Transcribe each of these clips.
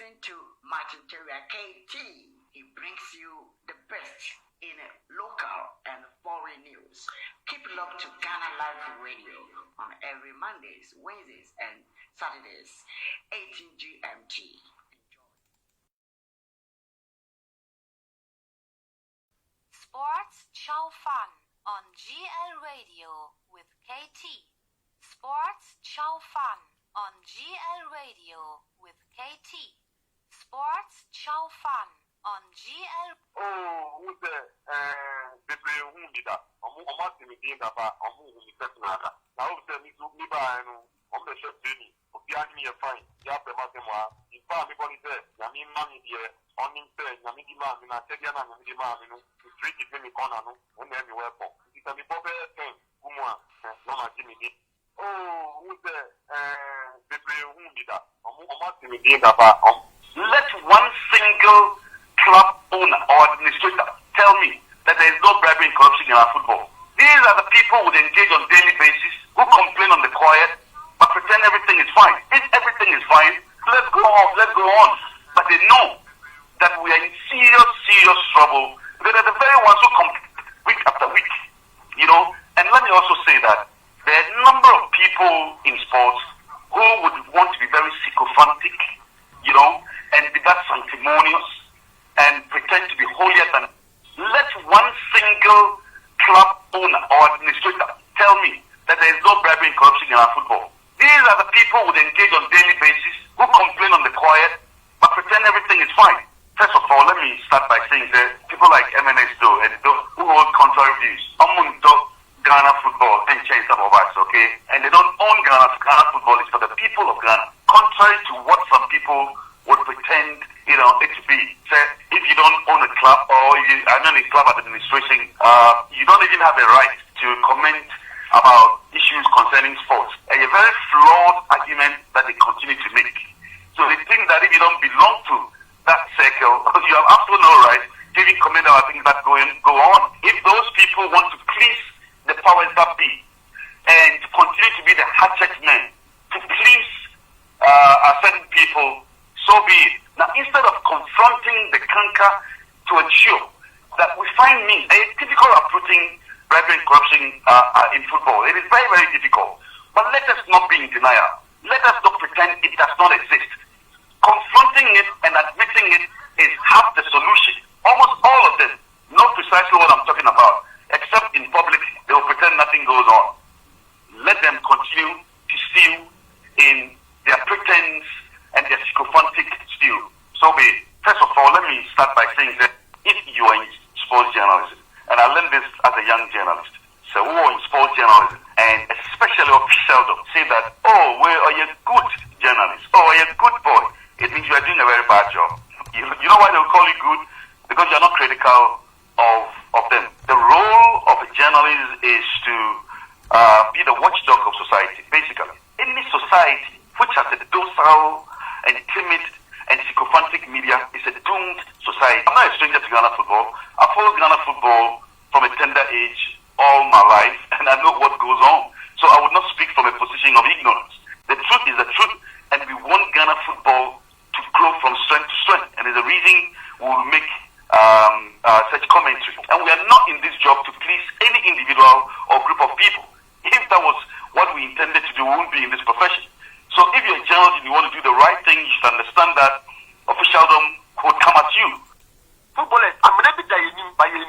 listen to Martin Terry KT. He brings you the best in local and foreign news. Keep it up to Ghana Live Radio on every Mondays, Wednesdays, and Saturdays, 18 GMT. Sports CHAO FAN on GLRadio with KT. Sports CHAO FAN on GLRadio with KT. Sports CHAO FAN on GL. Oh, who's the who did that? I'm asking me about who is that. Now, the Niba and on the shop, Jenny, behind me a fine. Yap, the Matemwa. In fact, everybody said, Yamin money here, on him said, Yamidima, and I said, Yamidima, the street is in the corner, and then you were for. It's a Nibobe thing, Umwa, Mama Jimmy. Oh, who's the who did that? I'm asking me about. Let one single club owner or administrator tell me that there is no bribery and corruption in our football. These are the people who engage on a daily basis, who complain on the quiet, but pretend everything is fine. If everything is fine, let's go on. But they know that we are in serious trouble. They are the very ones who complain week after week, And let me also say that there are a number of people in sports who would want to be very sycophantic, and be that sanctimonious and pretend to be holier than. Let one single club owner or administrator tell me that there is no bribery and corruption in our football. These are the people who engage on a daily basis, who complain on the quiet, but pretend everything is fine. First of all, let me start by saying that people like MNS and who hold contrary views, Ghana football and change some of us, okay? And they don't own Ghana. Ghana football is for the people of Ghana. Contrary to what some people would pretend, it to be. So if you don't own a club or I'm not a club administration, you don't even have a right to comment about issues concerning sports. A very flawed argument that they continue to make. So they think that if you don't belong to that circle, you have absolutely no right to even comment about things that go on. If those people want to please the powers that be and to continue to be the hatchet men to please certain people, so be it. Now, instead of confronting the canker to ensure that we find means, a typical approaching bribery and corruption in football, it is very, very difficult. But let us not be in denial. Let us not pretend it does not exist. Confronting it and admitting it is half the solution. Almost all of them know precisely what I'm talking about, except in public, they will pretend nothing goes on. Let them continue to steal in their pretense and their sycophantic steal. So be it. First of all, let me start by saying that if you are in sports journalism, and I learned this as a young journalist, so who are in sports journalism, and especially officials say that, well, are you a good journalist? Are you a good boy? It means you are doing a very bad job. You know why they will call you good? Because you are not critical of them. The role of a journalist is to be the watchdog of society, basically. Any society which has a docile and timid and sycophantic media is a doomed society. I'm not a stranger to Ghana football. I followed Ghana football from a tender age all my life, and I know what goes on. So I would not speak from a position of ignorance. The truth is the truth, and we want Ghana football to grow from strength to strength, and there's a reason we will make such commentary. And we are not in this job to please any individual or group of people. If that was what we intended to do, we wouldn't be in this profession. So if you're a journalist and you want to do the right thing, you should understand that officialdom would come at you. Football, I'm going to be dying by you.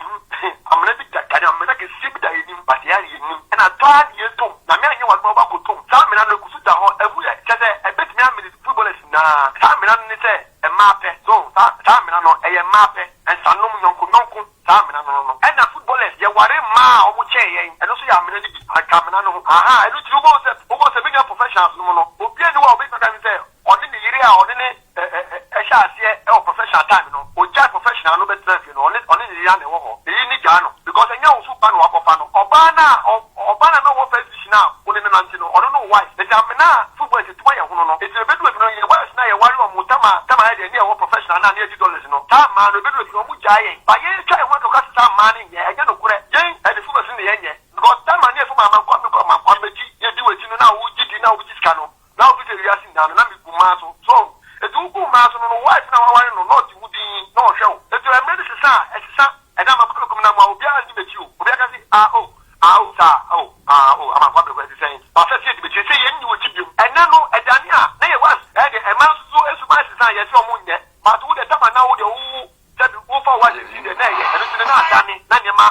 I'm going to be dying. I'm going to get sick dying by the area. And I thought you told me, I was more about to tell me. I look to the whole every day. I bet me I'm in footballers now. Time and I say a map. So, time and I know a map and some no. Time and I know. And the footballers, you were a ma or chain. And also, I'm going to be a camera. I look to almost a bigger professional. No. On the area, on a professional time, or just professional, no better, on the young because I know Supan Obana, no offense now, I don't know why. The Jamina football is a 20. It's a bit with no worse now, a warrior Mutama, Tama, idea of professional, and $80. No, Tama, the bit with no giant. But you try to cut some money, I get no credit, and the football in the end. Because Tama, near from my comedy, you do it, now, which is now, which is cano. Now, we are down, and I'm so, it's all good, Master, wife now I no not you no show. That you are medicine, and I'm a problem now. I'll be able to you. We are saying, I'm a public saying, but I said, you say, you will keep you. And now, and Dania, there was a man so as much as I saw Moon yet, but who the time now the who said, who for what is in the day, and it's not Danny, Nanyama,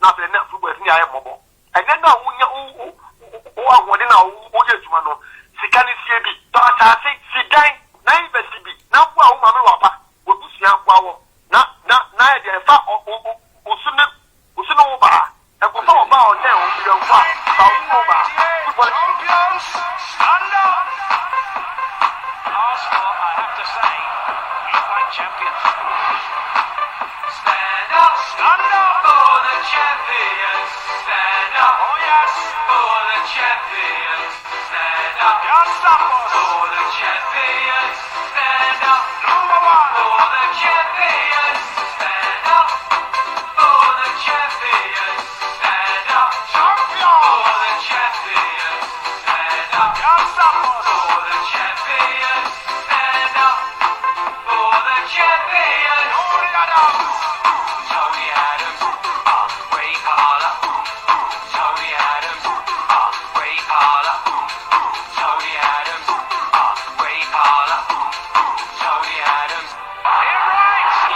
not the enough who was near mobile. And then now, who are one in our audience, Mano, Sikani CB, Tata, Sikai, Naive CB, now, Mama Wapa, will be Siam Power, not the fat Usunoba, and for all about them, we don't fight about champions, stand up! Arsenal, I have to say, look like champions. Stand up for the champions. Stand up, oh yes, for the champions. Stand up, can't stop us. For the champions. Stand up, number one. For the champions. Stand up, for the champions. Stand up, champion. For the champions. Stand up, can't stop us. For the champions. Stand up, for the champions. Tony Adams, Ray Carla. Tony Adams, Ray Carla. Tony Adams, Ray Carla. Tony Adams.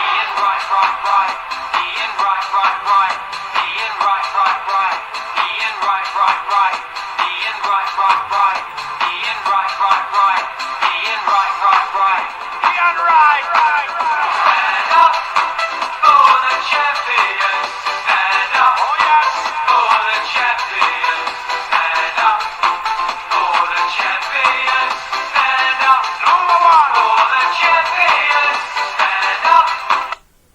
Ian Wright. Ian Wright, right. Ian Wright, right. Ian Wright, right. Ian Wright, right. Ian Wright, right. Ian Wright, right. Ian Wright, right. Ian Wright, right. Stand up for the champions. Stand up, oh yes, for the champions. Stand up for the champions. Stand up, number one for the champions. Stand up.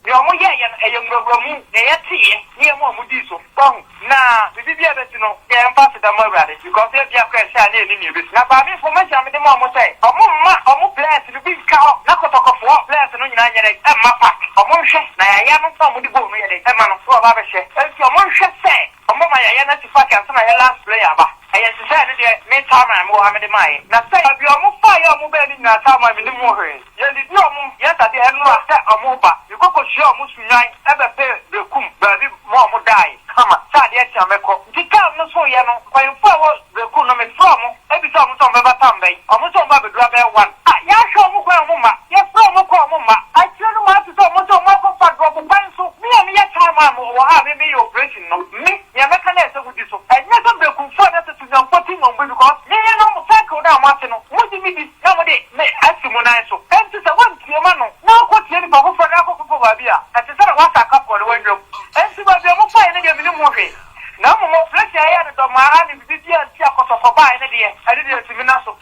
Yomo yeyen eyomromu eyati ni emo mudiso bong na bibia betino ke empathy da mawrade because e bia kwa sha na eni ni bi na ba mi information me de mo say omo bless bi ka na kotokofo bless no nyina nyere e ma pack omo hwe na ya no so mo di bo no ye de e ma no so ba be hwe e omo hwe say omo ma ya na ti pack and so na ya last player ba ayen se say ne de me time am wo ha me de mai na say bi omo fa ya omo be ni na time am ni mo hwe ye di omo ye ta de enu ase omo ba ikoko shi omo sunyan e be pe de kum ba bi mo omo dai kama sa de tia meko dika no so ye no kwan fo wo de kum no me from e bi so omo so be ba tambe omo so ba be dura be one ya sho omo kwan omo ma ye fro omo kwa omo ma a ti no ma ti so omo so ma ko fa drop ban so me ya time am wo ha me me operation no me ya meka na ese gudi so e nya so be kum fo na to jam 14 mo because me ya no mo cycle na mo ate no mo di mi bi na mo de me asimu na so e ti se wan ti ma no na ko ti ni ba ko fa na ko ko ba bia e ti se na wa sa ka ko le wanjo e ti ba bi mo fa ni de mi ni mo hwe na mo flex ya do ma ha ni bi dia ti akoso ko ba ni de e de ti mi na so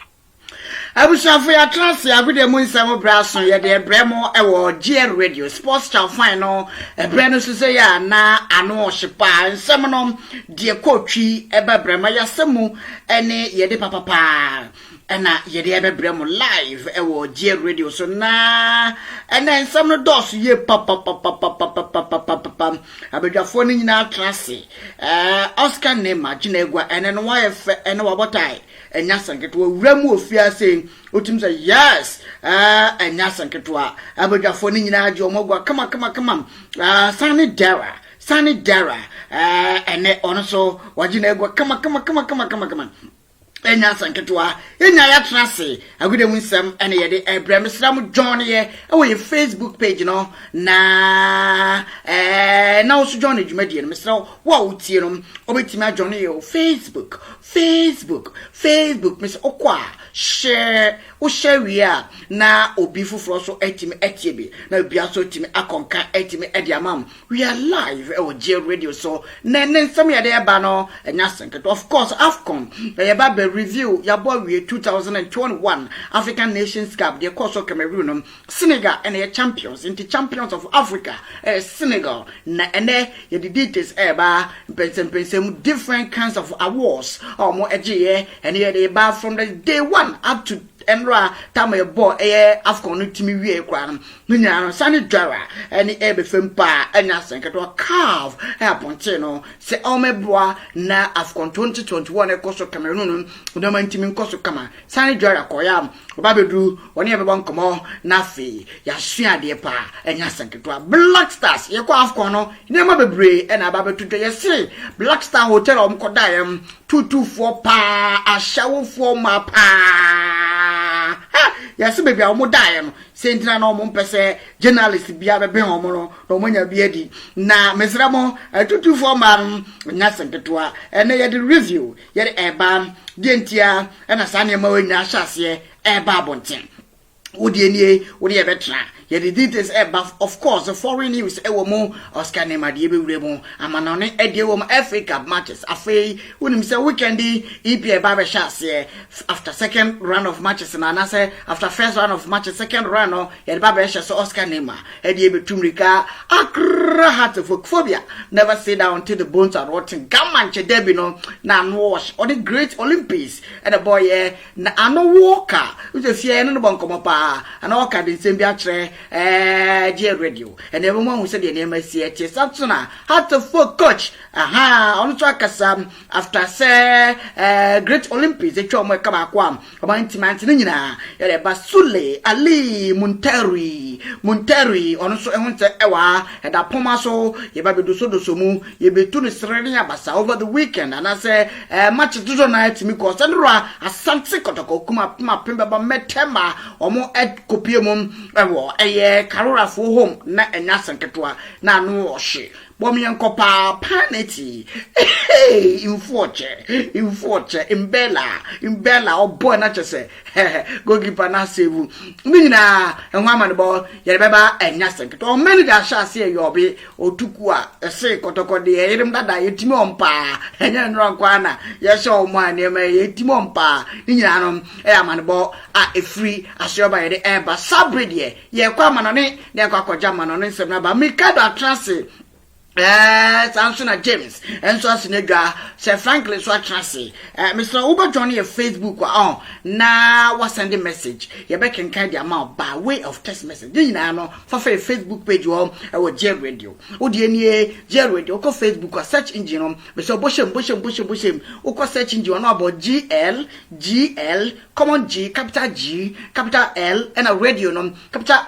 Abusafo ya trans ya gode mu nsam braso ye de bremo e wo GLRadio sports CHAO FAN no e breno so se ya na ano hyepa nsam no de kotwi e ba brema ya semu ene ye de papapa ena ye de be bremo live e wo GLRadio so na ena nsam no dos ye papapa abedwafo ni nyina trans Oscar Nema ginegwa ene no wa efe ene wa botai enya sanketo wuramu ofia say otum say yes enya sanketo abedwafo ni nyina age omogwa kama Sannie Diara ene ono so wagina egwa kama enya sanketo enya ya trase agode mu nsam ene ye de ebremsram join ye e wo ye Facebook page no na na osu join adwumadi no mesra wo utie no obetimi join ye Facebook mis okwa share wia na obi fufuro so etimi etiebe na obi aso etimi akonka etimi ediamam we are live e wo GLRadio so na nsam ya de eba no enya sanketo of course Afcon ye ba review ya boy 2021 African Nations Cup the course of Cameroon Senegal and the champions of Africa Senegal na ene ye the details eba pensem different kinds of awards or more eje and ye the bar from the day 1 up to enra tama ebo Afcon no timi wie kwa no nya no Sannie Diara ene ebefem pa anya senketo carve aponte no se omeboa na Afcon 2021 ekoso Cameroon no ma ntimi nkoso kama Sannie Diara koya obabedu woni ebeba nkomo na fe ya sua de pa enya senketo Black Stars ye kwa Afcon no ne ma bebre ena ababetu to yesi Black Star Hotel omkodayem 224 pa ashawofo ma pa yesi baby omodayem sentina na omompese journalist bia bebe homo no omanya biadi na mesramo 224 ma nya senketo ene ye de review ye de eba dientia ena sane ma wanya hyase eba bonten wodi enie wodi ebetra ye the details of course the foreign news ewomo Oscar Nemadi ebewremo amanone edewom Africa matches afei wonim say weekend EP ba be hyase after second round of matches na say after first round of matches second round no ye ba be hyase Oscar Nema edi ebetumrika akra hatophobia never sit down till the bones are rotten gamanche derby no na no wash or the great Olympics and the boy na ano walker we fear no bonkomo pa ana walker de sembia kire GLRadio and everyone who said the name is CHAO Samsona had to for coach on track after say great Olympics they come kwam about intimate ya Basule Ali Munteri on so ewa and apoma so ye ba do so mu ye betu no sreni abasa over the weekend and I say match do night me ko sandra asante kotoko kuma pemba ba metema omo kopie mum ewo Karora for home na enya sanketwa na no ohye bom yankopa panity infoche imbela obo na chese goalkeeper na save nyina enwa manbo ye beba enya sanketwa o many da sha se yobe otuku a ese kotoko de yerim dada yetimi ompa enya nro kwa na ye sha o ma ne ma yetimi ompa nyina no amanbo a free ashoba ye de ba sabrede ye kwa manone ne kwa koja manone nsem na ba mikado atrase Sansona James and so Sinega Sir Franklin so atrase Mr. Uber Johnny Facebook na was sending message you back and kind the amount by way of text message you know for Facebook page or GLRadio odi enie GLRadio ko Facebook search engine Mr. Bushem ko search engine no about GL common G capital L and a radio no capital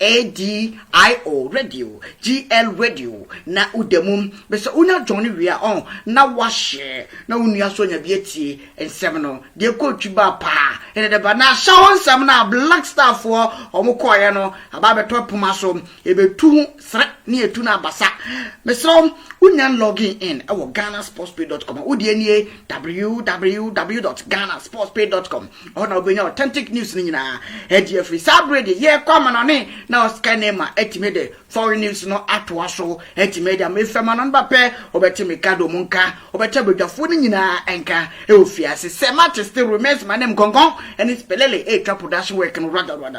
RADIO radio GLRadio na udemum bese unya Johnny wia na wahye na unua so nya bietie ensem no de ko twiba pa ene de ba na shawo nsem na Black Star for omokoye no aba beto puma so ebetu sre ne etu na basa mesro unya login in awo ghanasportspay.com udi enie www.ghanasportspay.com ona obenya authentic news ni nyina head free sabrede ye kwama no ne na Oscar Nema etimede foreign news no atwa so etimede amefema no mbape obetimi kado munka obetebedwafo ni nyina enka eofiase se match still remains my name gongon and it's pelele production work no rather my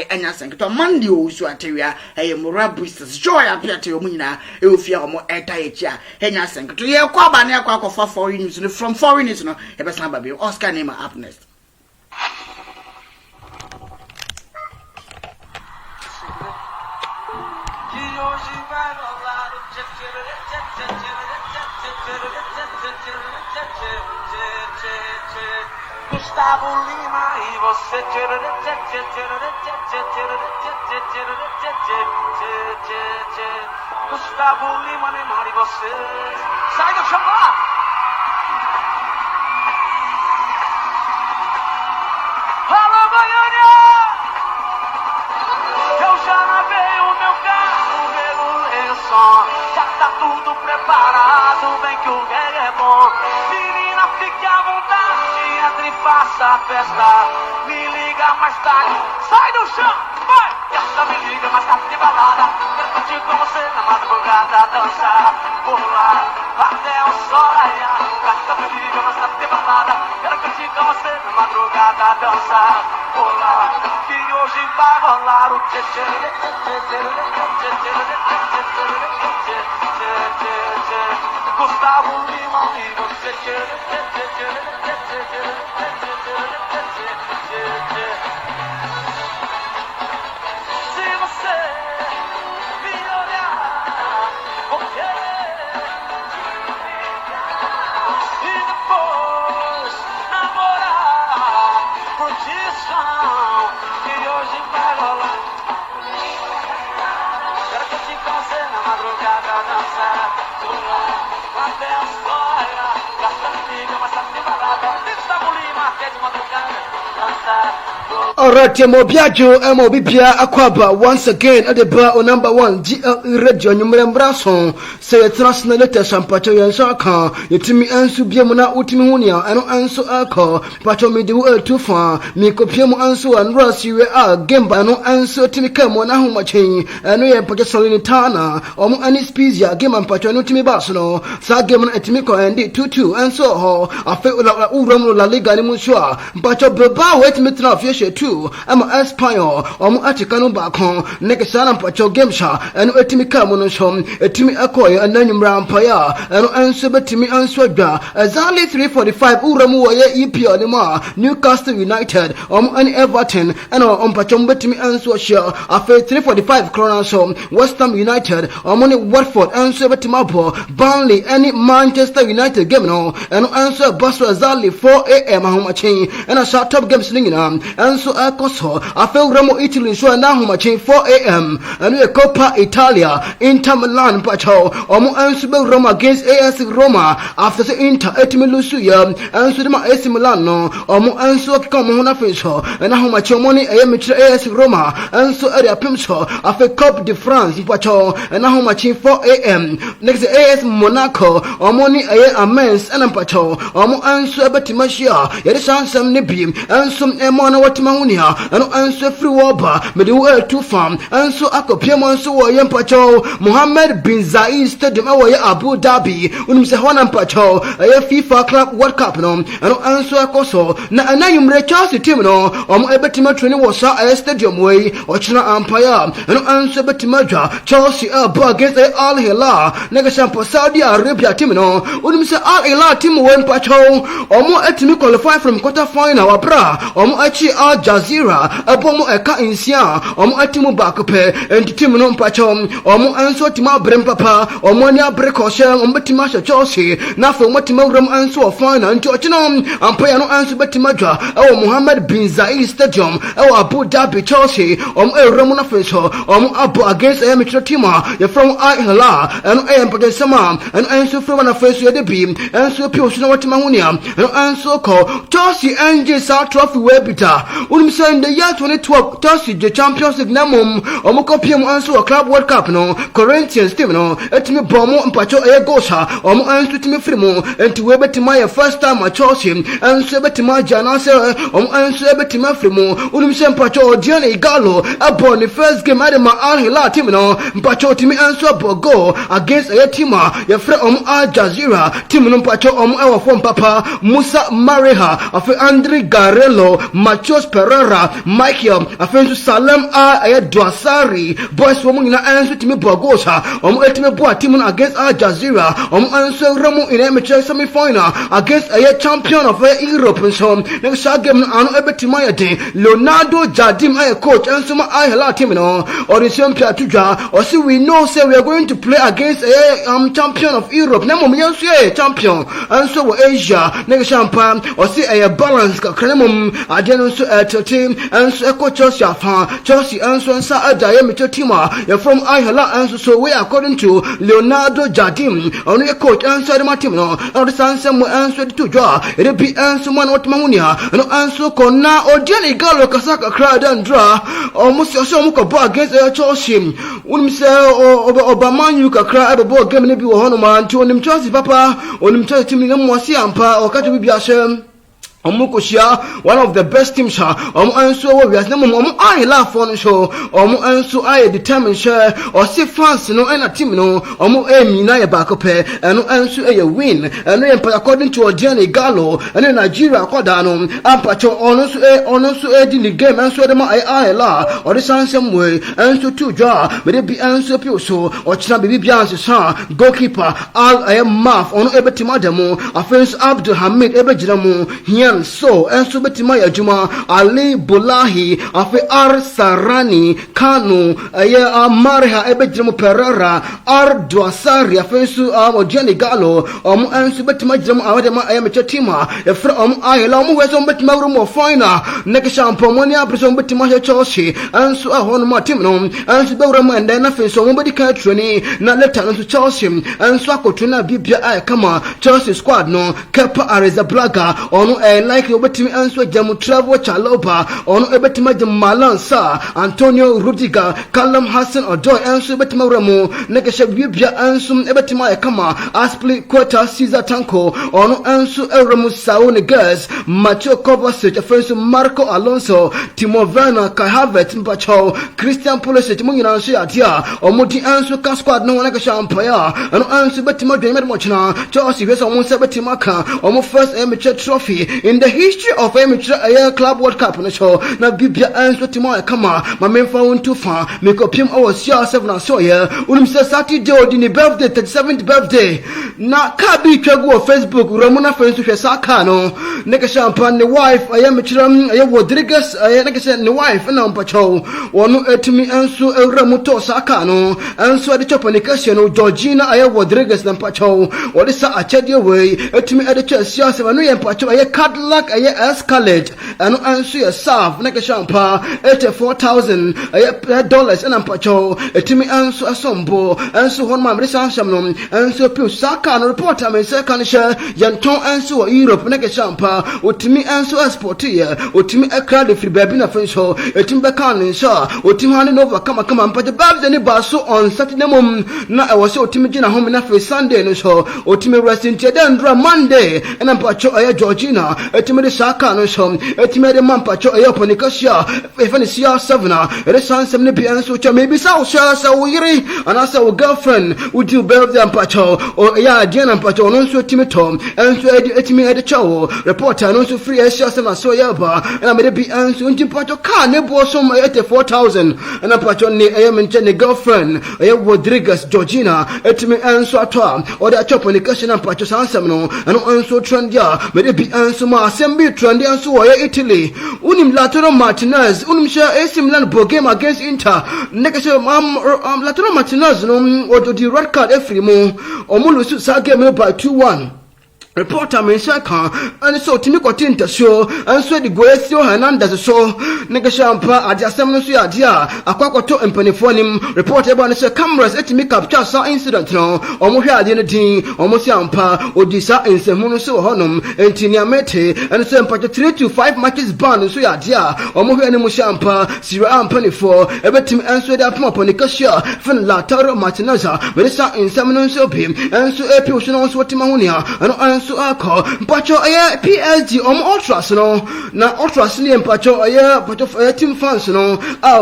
enya senketo Monday o usu atewia mura boosters joy apia te omunyina eofia omo etaichia enya senketo ye kwa ba ne akwa for foreign news no from foreign news no ebesa ba be Oscar Nema up next. Gustavo Lima e você Gustavo Lima, Neymar e você sai do chão lá. Alô, Goiânia! Eu já lavei o meu carro, pelo lençol. Já tá tudo preparado, vem que o reggae é bom. Menina, fique à vontade, entre e faça a festa. Me liga mais tarde, sai do chão, vai! Essa me liga mais tarde de balada. Quero curtir com você na madrugada, dançar, pular, até o sol raiar. Essa me liga mais tarde de balada. Quero curtir com você na madrugada, dançar, pular. Que hoje vai rolar o tchê tchê tchê tchê tchê tchê tchê tchê tchê tchê tchê tchê. Gustavo Lima e você se você me olhar, porque e depois namorar, curtição que hoje vai rolar. Quero curtir com você na madrugada, dançar, pular, até a história, gastando amiga, mas tá sem balada. Gustavo Lima, até de madrugada, dançar. Alright, Mobiajo, Mobipia, Aquaba, once again at the bar on number 1, GLRadio, Number say a translator, some Pacho and Saka, Yetimi Ansu Biamuna Utimiunia, and Ansu Alco, Pacho me the world too far, Miko Piamo Ansu and Ross, you are Gemba, no answer Timicamo, Nahumachi, and we are Pacho Solinitana, or Anispizia, Game and Pacho Nutimi Basno, Sagam Etimico and D22, and so ho, I felt like Uram La Liga Musua, Pacho Baba, wait me to fish too. I'm an aspire, Atikano Bakon, Nekasana Pacho Gamesha, and Etimicamo Shom, Etimi Akoy, and Nanyum Rampaya, and answer Betimi Answada, Azali 345 Uramu, EP Lima, Newcastle United, and Everton, and on Pachom Betimi Answasha, after 345 Cronasom, West Ham United, Money Watford, answer Betimapo, Burnley, any Manchester United game, and answer Basra Azali 4 a.m. Homachi, and a short top game slinging, and so Koso, I feel Ramo Italy, so now Homachi 4 a.m. and we Coppa Italia, Inter Milan, Pacho, Omo Ansubel Roma against AS Roma, after the Inter Etimilusuya, and Sudama AC Milano, Omo Anso Kamona Fisho, and Homachi money AS Roma, and so Area Pimso, after Coupe de France, Pacho, and Homachi 4 a.m. Next AS Monaco, Omoni Amens, and Pacho, Omo Anso Batimasia, Yerisan Sam Nibim, and some Emona Watimaunia, and answer free water, but the world too farm, and so Ako Piemon so Pacho, Mohammed bin Zayed Stadium away Abu Dhabi, Unimsahonan Pacho, a FIFA Club World Cup, no, and answer Koso, Nanayum Rechas Timino, Ebetima training was a stadium way, or China Empire, and answer Betimaja, Chelsea against Al Hilal, Negashampo Saudi Arabia Timino, Unimsa Al Hilal Tim when Pacho, or more Etimi qualify from quarter final, Bra, or Achi Al Jazeera, a bomo eka insia, atimu bakope, and Timon Pachom, answer Tima Brempapa, Monia Brecosha, Betimasha Chelsea, Nafo Matimogram answer fine, and Georginom, and Payano answer Betimaja, Mohammed bin Zayed Stadium, Abu Dhabi Chelsea, Ramona Fisho, Abu against amateur Tima, you're from Al Hilal, and I am against Sama, and answer from an face with the beam, answer Piosino Timahunia, and answer call Chelsea Angel South Trophy Webita. In the year 2012, Chelsea the Champions League namum, Omokopium answer a Club World Cup no, Corinthians team no, Etimi Bomo and Pacho Egosha, answer to me Frimo, and to Webetimaya first time at Chelsea, and Sebetima Janasa, answer Betima Frimo, Unimsem Pacho, Gianni Gallo, upon the first game at Al Hilal team no, Pacho Timi answer Bogo against a Tima, your friend Al Jazeera, Timon Pacho our phone Papa, Musa Mariha, of Andre Garello, Machos Pereira, Michael, Afensu Salem Dwasari, boys woman in answer to me Bogosha, Etime Boa Timon against Al Jazeera, answer Ramo in amateur semi-final against a champion of Europe and so next game and Ebetimaya Day, Leonardo Jardim coach and some Al Hilal Timino, or the same Piatuja, or see we know say we are going to play against a champion of Europe, Nemo champion, and so Asia, next champagne, or see a balance, Kremum, Adenus team, and so Echo Chelsea fan, Chelsea and so a diameter Tima, you're from Al Hilal, and so we according to Leonardo Jardim, only a coach answered Martino, or the son some answered to draw, it'll be answer one what Mamunia, and answer Kona or Jenny Gallo Kasaka cried and draw, almost your son against a Chelsea, wouldn't say Obama you can cry about ball game maybe Honoman to him Chelsea Papa, or him Chelsea Timmy Mossiampa or Katabi Biashem. one of the best teams answer we as no I laugh on show answer I determine share or see fans no and a team no aim na back up and answer a win and according to Diana Gallo and Nigeria Kodano ampacho also in the game answer them I la or the same way answer to draw but it be answer so or china baby bianse goalkeeper Al Maf on ebetima demo offense Abdul Hamid ebejiramu here so enso betima ya juma Ali Bolahi afi Ar Sarani Kanu Marha ebejiramu Pereira Ar Dwasari afensu Odiani Gallo enso betima jiramu awadema ayamecha tima efra ayela weso betima rumo final nekesha mpomoni apreso betima ya Chelsea enso ahonu ma team no enso bewramu ende na fenso mo bedika training na leta enso Chelsea enso akotuna bibia kama Chelsea squad no Kepa Arrizabalaga onu like obetimi enso jamu travel chaloba onu ebetima jamalan sa Antonio Rudiger Callum Hassan Odoi enso ebetima remo nekesha bibia enso ebetima kama Aspli Quetta Caesar Tanko onu enso eremu Saúl Neguez Mateo Kovacic afenso Marco Alonso Timo Werner Kai Havertz mpacho Christian Pulisic munyina nso adia omudi enso ka squad no nekesha empire anu enso betima dwemer mochina Chelsea vs omo betima ka omo first amateur trophy in the history of amateur club world cup no show na bibia enso timo kama ma memfa wonto fa mekopim awas ya 7 so ye unim se Saturday odini birthday 37th birthday na ka bi twagu on Facebook ramuna fa enso hwe saka no neka champagne ne wife amateur Rodriguez neka se ne wife na mpacho wonu etimi enso ramuto saka no enso de chopa ne kasi no Georgina Rodriguez na mpacho wodi sa achede we etimi editor siasa no ye mpacho Cadillac Escalade and answer your serve neka champa $84,000 dollars and mpacho etimi answer asombo answer hon ma mresa shamno answer pu saka no reporter me second share yanton answer Europe neka champa otimi answer export here otimi crowd free baby na fensho etimi bekan sha otimi hand over kama mpacho babs any baso on Saturday mom na I was otimi gina home na for Sunday no show otimi resting then Monday and mpacho Georgina etimede saka no shom etimede mampacho ponikashia efenisia 7 ere sansem ne bianso cha maybe sa sa wiri anasa wo girlfriend would you birthday ampacho o ya diana ampacho no so timitom enso etimede chawo reporter no so free asia 7 so yaba and me be anso ntimpacho ka ne bo so 84,000 and ampacho ne menche ne girlfriend Rodriguez Georgina etimi anso atwa o da choponikashia ampacho sansem no and anso trend ya me be anso ma assembly trend anso wo Italy unim Lautaro Martinez unim sha AC Milan bo game against Inter nekase Lautaro Martinez no o di red card every mo omulu su sa game by 2-1 reporter me shaka and so timi kotinta show and so the Goesio Hernandez so nega shampa adjasem no so ya dia akwakoto empanifonim reporter ba no say cameras etimi capture sa incident no omo hwe ade no din omo shampa odisa ensemu no so honom entinia mete and so empacho 3 to 5 matches ban so ya dia omo hwe ne mo shampa sira ampanifo ebetim enso de apoma ponikashia fen Lautaro Martinez be sa ensemu no so bim enso epi so no so tima hunia and so akọ mpacho PSG ultras no na ultras ni mpacho mpacho team fans no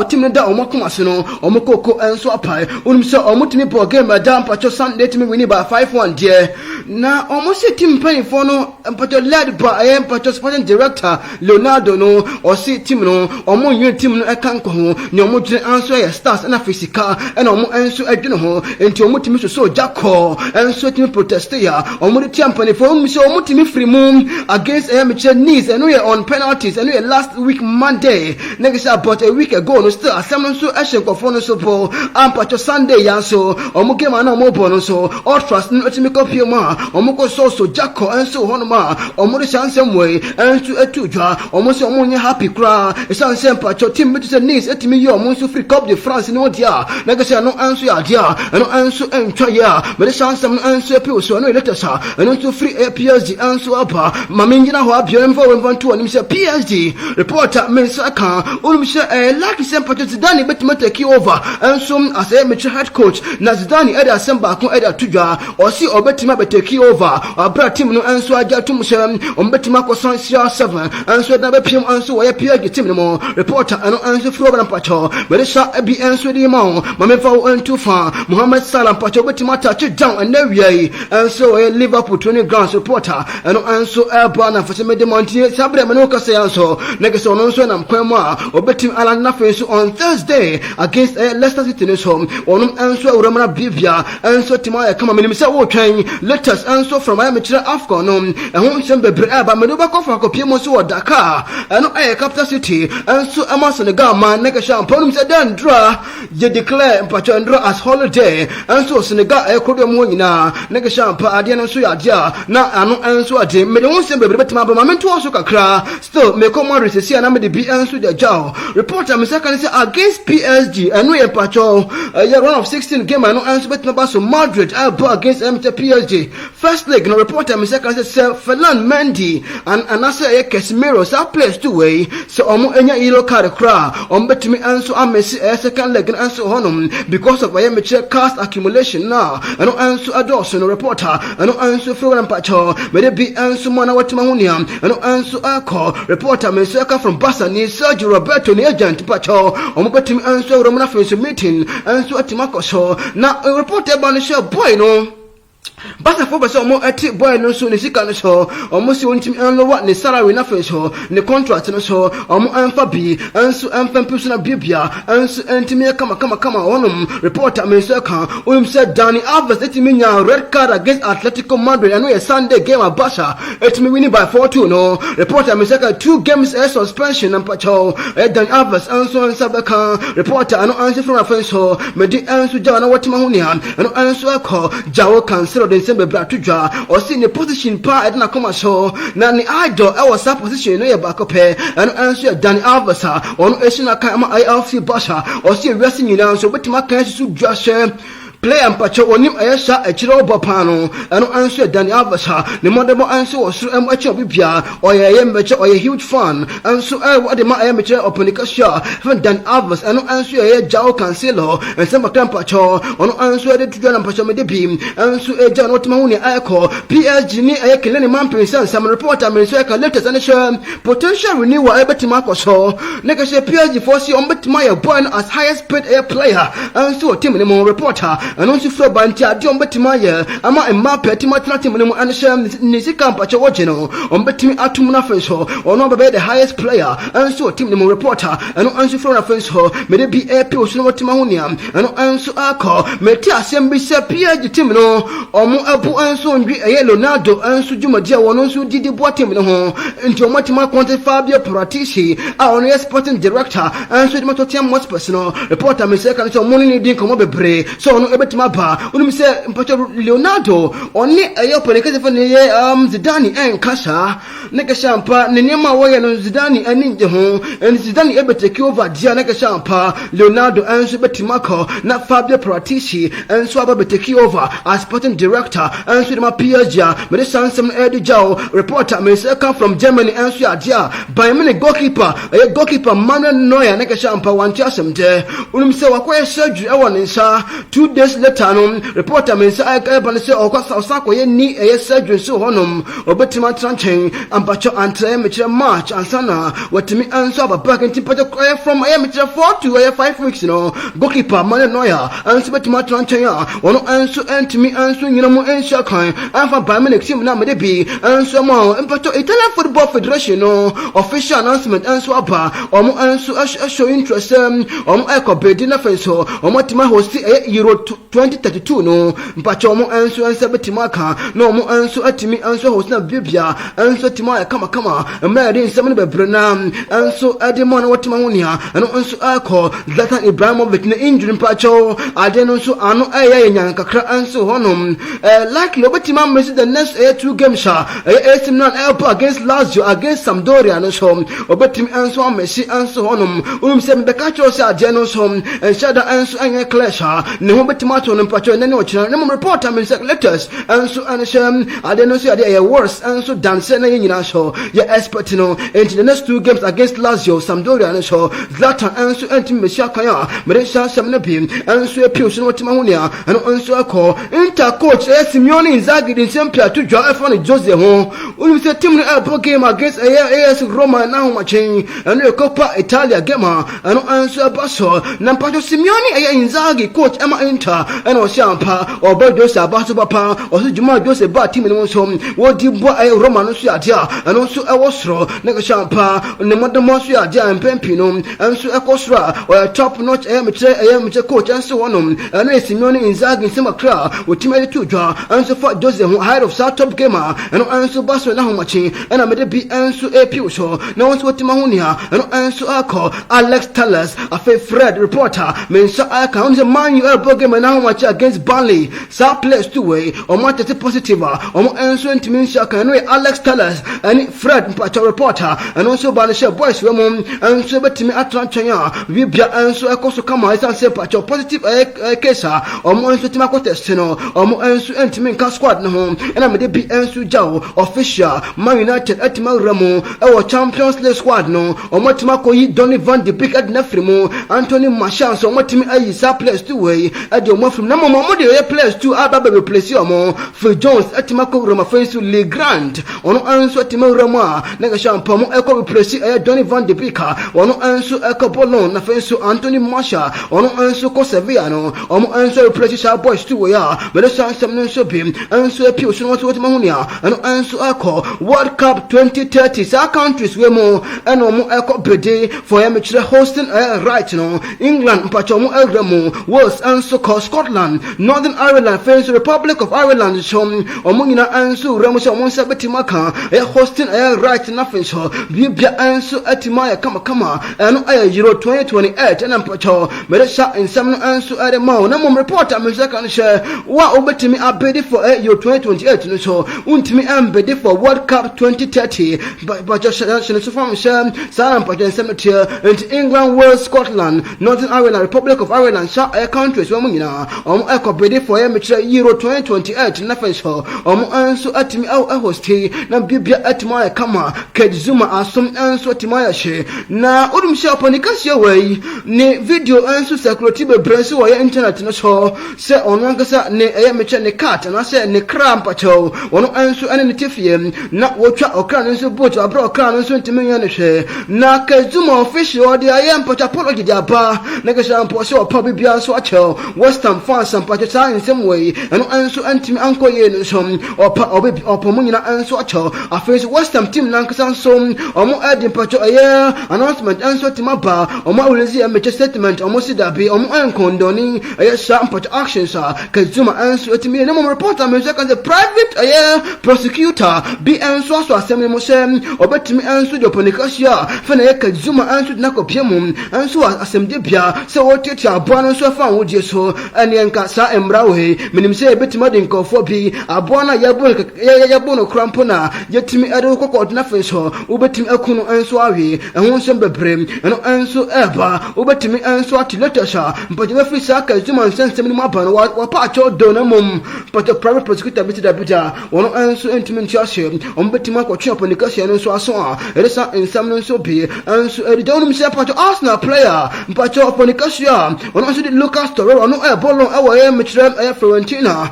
team da omakoma so no omokoko enso apai unim se omotimi pro game da mpacho Sunday team win by 5-1 there na omosi team playing for no mpacho led by mpacho sporting director Leonardo no o si team no omo yin team no ekan ko ho ni omodwene anso ya stars na physical na omo enso adwene ho enti omotimi so jakọ enso team protest ya omodi tiampani for so omotimi free moon against amateur knees and we on penalties and we last week Monday next about a week ago no still assembly so action ko for no so po ampacho Sunday yan so omo game na omo bo no so all trust no otimi copy ma omo ko so jakọ enso hono ma omo de chance way enso etudwa omo so omo nya happy cry e chance ampacho team with the knees etimi yo omo so free cup de France no dia next no enso ya dia no enso entwa ya but the chance enso pe so no later sa no so free PSG anso apa mamingina ho abiam for when to anim say PSG reporter Mensaka say like Sampacho Zidane betima take over anso as a match head coach na Zidane eda samba ko eda tuja or see obetima be take over abra team no anso aja tum say betima ko son 7 anso da be pim anso wo PSG team no reporter ano anso program pacho be sha bi anso di ma mamemfa onto fa Mohamed Salah pacho betima touch down and now anso Liverpool 20 grounds reporter ano anso Elbana for some Monty Sabre Manoka say anso negeso no so nam kwema obetim Alan Nafenso on Thursday against Leicester City no home onum anso Romana Bibia anso Timaya kama minim say wo twen latest anso from amateur Afcon no ehun sem bebre aba medoba kofa ko pie mo so Dakar ano capital city anso ama Senegal man negesha ponum say dan draw ye declare mpacho ndro as holiday anso Senegal kodo mo nyina negesha pa ade no so ya dia na ano anso ade me won sem bebre betima ba mamento so kakra still me come on receive na me de bi anso de jaw reporter me second say against PSG anu e pacho round of 16 game anu anso betima ba so Madrid against PSG first leg no reporter me second say Ferland Mendy and anasa e Casemiro sa place two way so omo enya yellow card kra betimi anso amesi second leg anso honum because of me check cast accumulation now anu anso ados no reporter anu anso program pacho me de bi anso mana watima hunia anu anso ako reporter me seka from Barca ni Sergio Roberto ni agent pacho betimi anso Romana Fence meeting anso atimako so na reporter ban show boy no Basa for basa omo ati boy no so ne sika no so omo si wontimi anlo what ne salary na fe so ne contract no so omo anfa bi anso anfa mpiso na bibia anso antimi kama onum reporter me so kan onum said Dani Alves etimi nya red card against Atletico Madrid and we a Sunday game at Barca etimi winning by 4-2 no reporter me so kan 2 games suspension and pacho Dani Alves anso ansabaka reporter ano anso from afenso so me di anso jawana watima hunia ano anso ako jawo cancel the same bratujwa or see the position pa edna come so na ni idol I was position no ya back up and answer Dani Alves on Asian Kama ILC Basha or see wrestling you now so betima kan su dwa play and pacho onim ayesha echiro bopano ano answer Dani Alves ne modemo answer was echo bibia or ye meche or huge fan answer what the ma meche oponika sha even Dani Alves ano answer ye Joao Cancelo and some pacho ono answer de tuja na pacho me de bim answer e ja not mahuni ayeko PSG ni ayekele ne man pensan some reporter me so ka latest and show potential renewal ebetima koso neka she PSG force on betima ya born as highest paid player answer team ne mo reporter ano si fro banti ade on betima ye ama Mbappe tima team ne mo ansham ni sika mpacho woje no on betimi atum na fenso ono be the highest player anso team ne mo reporter ano anso fro na fenso me de bi AP osuno wotima hunia ano anso akọ me ti asem bi se PSG team no omo abu anso ndwi eye Ronaldo anso dwumadia wono nso didi bo team ne ho nti omotima content Fabio Paratici a ono ye sporting director anso de mototiam most personal reporter me se kan so money ni din komo bebre so ono betima ba unum se mpacho Leonardo oni ayo pele kase fane ye Zidane en kasa neka shampa ne nema wo ye no Zidane ani nje ho en Zidane ebeteki over dia neka shampa Leonardo anso betima ko na Fabio Paratici anso aba beteki over as sporting director anso de ma PSG me de sansem edu jaw reporter me se come from Germany anso adia by me goalkeeper Manuel Neuer neka shampa wanti asemte unum se wakoye surgery e won nsa 2 days later no reporter me say I say okwa ye ni e surgery so honum obetima tranchen ampacho antre me kire match ansana watimi anso ababa nti pacho from me kire 4 to 5 weeks no goalkeeper Manuel Neuer anso betima tranchen ya ono anso antimi anso nyina mo ensha kan anfa ba me team na me de bi anso mo ampacho Italian Football Federation no official announcement anso aba omo anso show interest omo ekobedi na fenso omo tima host Euro 2032 no mpacho omo anso ansa betima ka no omo anso atimi anso host na bibia anso tima kama mmerede nsem ne bebre na anso ademo na watima hunia ano anso akọ Zlatan Ibrahimovic na injury mpacho ade no so ano nyan kakra anso honom likely obetima miss the next 2 games sha AC Milan against Lazio against Sampdoria no so obetim anso amesi anso honom se mbeka cho se ade no so shada anso anya clash ne ho betima match on mpacho nene ochina na report am say letters and so I don't know say they are worse and so dance na nyina so ya expert no into the next 2 games against Lazio Sampdoria and so Zlatan and so anti Mesia Kaya Meresha Samnapi and so appeal so what mahunia and so call Inter coach Simeone Inzaghi in Sempia to draw F1 Jose ho we say team no game against AS Roma now matching and the Coppa Italia game and so Basso Nampacho Simeone Inzaghi coach Emma Inter and Oshampa or Jose Basso Papa or Juma Jose Bat team in so what the Roma no Suatia and also a Wasro Negashampa the Mother Mosia and Pempino and so a Cosra or a top notch amateur coach and so on and Simeone Inzaghi in Semakra with team to draw and so for Jose who hide of South top gamer and also Basso now matching and I made be and so a Puso now so Timahunia and so I call Alex Tellers a Fred reporter means I count the man you elbow game and now match against Burnley South place 2-way or match positive or and so means Alex Tellers and Fred Mpacho reporter and also Banisha boys Ramon and so bet me Atlanta we be and so also come and say Pacho positive case or more so Timako Testino or more and so intimate squad no home and I made be and so Jao official Man United at Ramo our Champions League squad no or more Timako yi Donny Van de Beek at Nefrimo Anthony Marchand so what me Isa place 2-way at your more from no more the players 2 Abba replace you more Phil Jones at Timako Rama face to Le Grand on answer Timo Rama Negashan Pomo Echo replace Donny Van de Beek on answer Echo Bolon na face to Anthony Marchand on answer Cosaviano on answer replace our boys 2-way but the sound some so beam answer appeal so what Mahunia and answer Echo World Cup 2030 our countries we more and more Echo Bede for amateur hosting right now England Pachomo Elgramo Wales answer Scotland Northern Ireland face Republic of Ireland so Omuna answer Ramusha Monsabetimaca hosting right nothing so Bibia answer Atimaya Kama and Euro 2028 and Pacho Medesha in some answer at the mouth no more report I'm second share what over to me are ready for Euro 2028 so me am ready for World Cup 2030 but just from Sam Pajan Cemetery and England Wales Scotland Northern Ireland Republic of Ireland countries Wamina Echo ready for amateur Euro 2028 nothing so answer at me out a hosti na Bibia at my kama Kedzuma as some answer to my she na Sharp on the cashier way ne video answer security be brace or internet no so say on Wankasa ne amateur ne cat and I say ne cramp at all one answer any tiffy not watch or can so boat or bro can so to me na Kedzuma official or the I am but apology ba Negashan Posho probably be so at all Western fans and Pakistan in some way and answer anti uncle yen some or Pomuna answer at all I face Western team Lankasan some or more adding Pacho announcement answer to my bar or more will see a major statement or most that be or more condoning some Pacho actions Kadzuma answer to me no more reporter me second the private prosecutor be answer so assembly mosem or bet me answer the Ponikasia Fene Kadzuma answer Nako Piemum answer assembly bia so what it ya buana so fan would you so and yanka sa embrawe minim say bet madin ko for bi abuana yabono krampona yetimi ado kokot na feso ubetimi akunu anso awe ehun sem bebrem eno anso eba ubetimi anso atiletosha mpaje we frisa ka zuma nsensem ni maba no wa pa cho do na mum but the private prosecutor bit da bita wono anso entimi ntiase ombetimi akotwe oponikasi no so aso a eresa ensam no so bi anso edonum se pa cho Arsenal player mpacho oponikasi a wono anso di Lucas Torreira no bolo awe metrem Florentina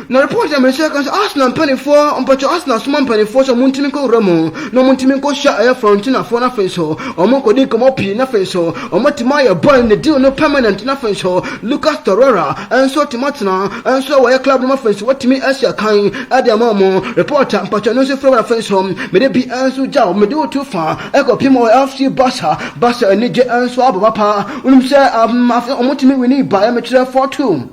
na report am say kan Arsenal penny for Pacho Arsenal suman penny for so muntimi ko Ramo no muntimi ko sha Florentina for na feso omo ko di ko pi na feso omo tima ya boy the deal no permanent na feso Lucas Torreira and so timatna and so we club no feso what me Asia kan adamamo reporter Pacho no se from na feso me de bi anso jaw me do too far e ko pimo FC Barca ni je anso ababa unum say omo timi we ni buy me 4-2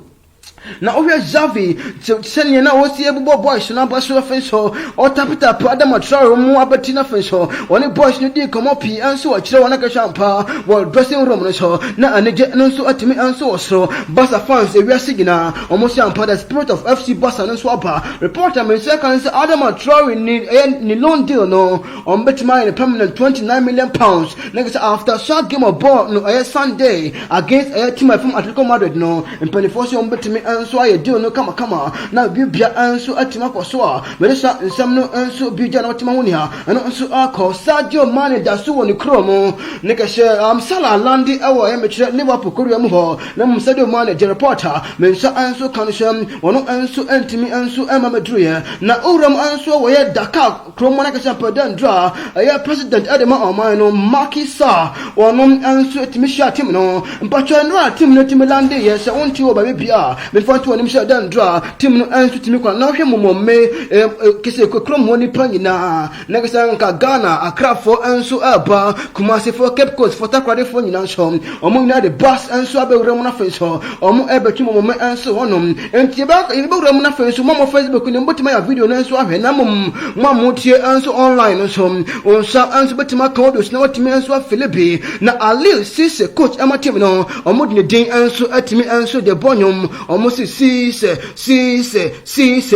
na ohwe Xavi senya na wosi ebubo boys na baso fenso o tapita pada matrawo mu abati na fenso oni boys ni di komo pi anso wa kire wona ka champa wo dressing room no so na anege nso atimi anso osro Barca fans e wiase gina omo champa the spirit of FC Barca no so aba reporter me say kan say Adam Traore ni loan deal no on betima in permanent 29 million pounds next after short game of ball no Sunday against a team from Atletico Madrid no in 24 on betimi anso aye deal no kama na bibia anso atima koso meresa nsam no anso bibia na otima honi ha eno anso akọ Sadio Mane da so woni kromo ne ka she Salah landi awo e mechire Liverpool koria mu ho na Sadio Mane je reporter mensa anso kan shem wono anso antimi anso ema madruye na uram anso wo ye Dakar kromo na ka she padan dra aye president Adema Oman no Macky Sall wono anso etimi sha team no mpacho no team no team landi ye se wonti wo ba bibia me fanto woni sha dan dra team no anso timi kwa na hwe momme kese ko kromo ni panyina na ka nka Ghana Accra for anso aba Kumasi for Cape Coast for takwade for nyina nso omo nyina the bus anso abewura na fenso omo ebetwi momo anso honom enti ba ebewura na fenso momo Facebook ni mbotima ya video na anso ahwe na momo tie anso online nso onsa anso betima kodos na watimi anso afilibi na Ali Sise coach amatim no omo de din anso atimi anso de bonyom omo Sise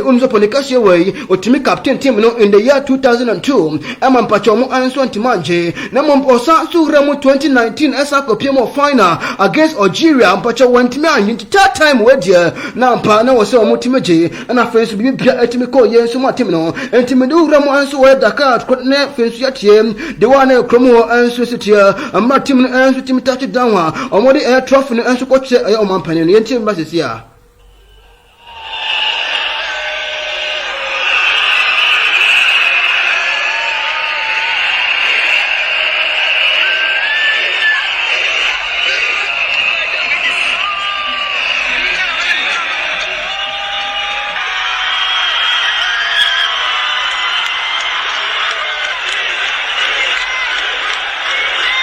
unzo ponikashe wey otimi captain team no in the year 2002 ama mpacho mo anso ntimanje na momposa sura mu 2019 esa kopiemo final against Algeria mpacho wantimi anyi third time wedia na mpa na wo se o mutimeje na fensu bibia atimi ko yenso matim no entimi de ura mo anso we Dakar ko ne fensu yatie de wana kromo anso sitia amma tim no anso timi touch down ha omode air trophy no anso ko che ayo mampane no yentim basisia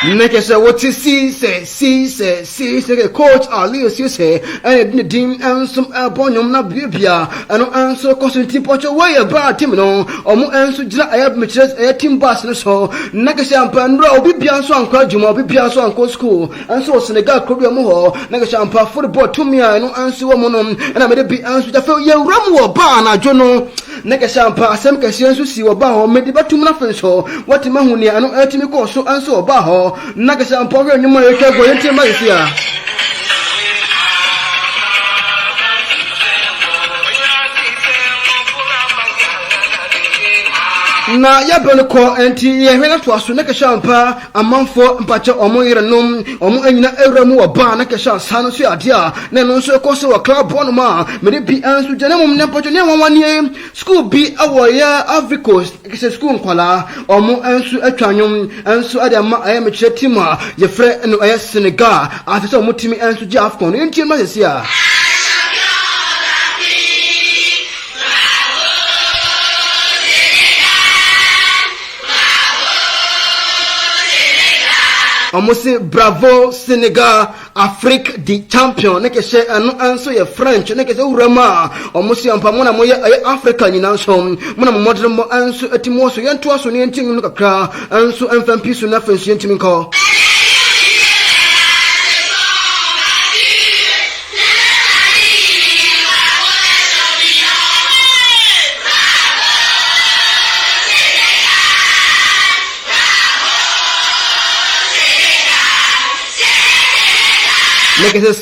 Neke se woti Sise coach Ali Sise and dim ansum abonyom na bibia ano anso kosunti pocho way ba team no omo anso gira ayab metres team bus no so neke se ampa nra obi bia so anko adwuma obi bia so anko school anso Senegal ko bia mo ho neke se ampa football to me no anso wo mo no na me de bi anso da fe ye wram wo ba na dwo no neke se ampa asem kese anso si wo ba ho me de batum na fenso wati mahuni ano atimi ko so anso ba ho nakasha mpogo nyuma yake go yenti maisia na ya bele ko enti ye hwena to aso nakasha mpa amanfo mpache omo yerenom omo anyina ewramu wo ba nakasha sanu so adia na no so ko so wa club one ma me bi ansu jana mum na mpache ne wanwanie school bi awoya Africos kese school nkwala omo ansu atwanwom ansu ade ma aye me kire team a ye fre no aye Senegal afisa omo timi ansu ji Afcon enti ma sesia Omosi bravo Senegal Afrique the champion neke she anu anso ye French neke se urama omosi ampa mona moye Africa nyina nso mona modern mo anso etimo so yento aso ne yentin no kakra anso emfampi so na fansu yentin ko Neke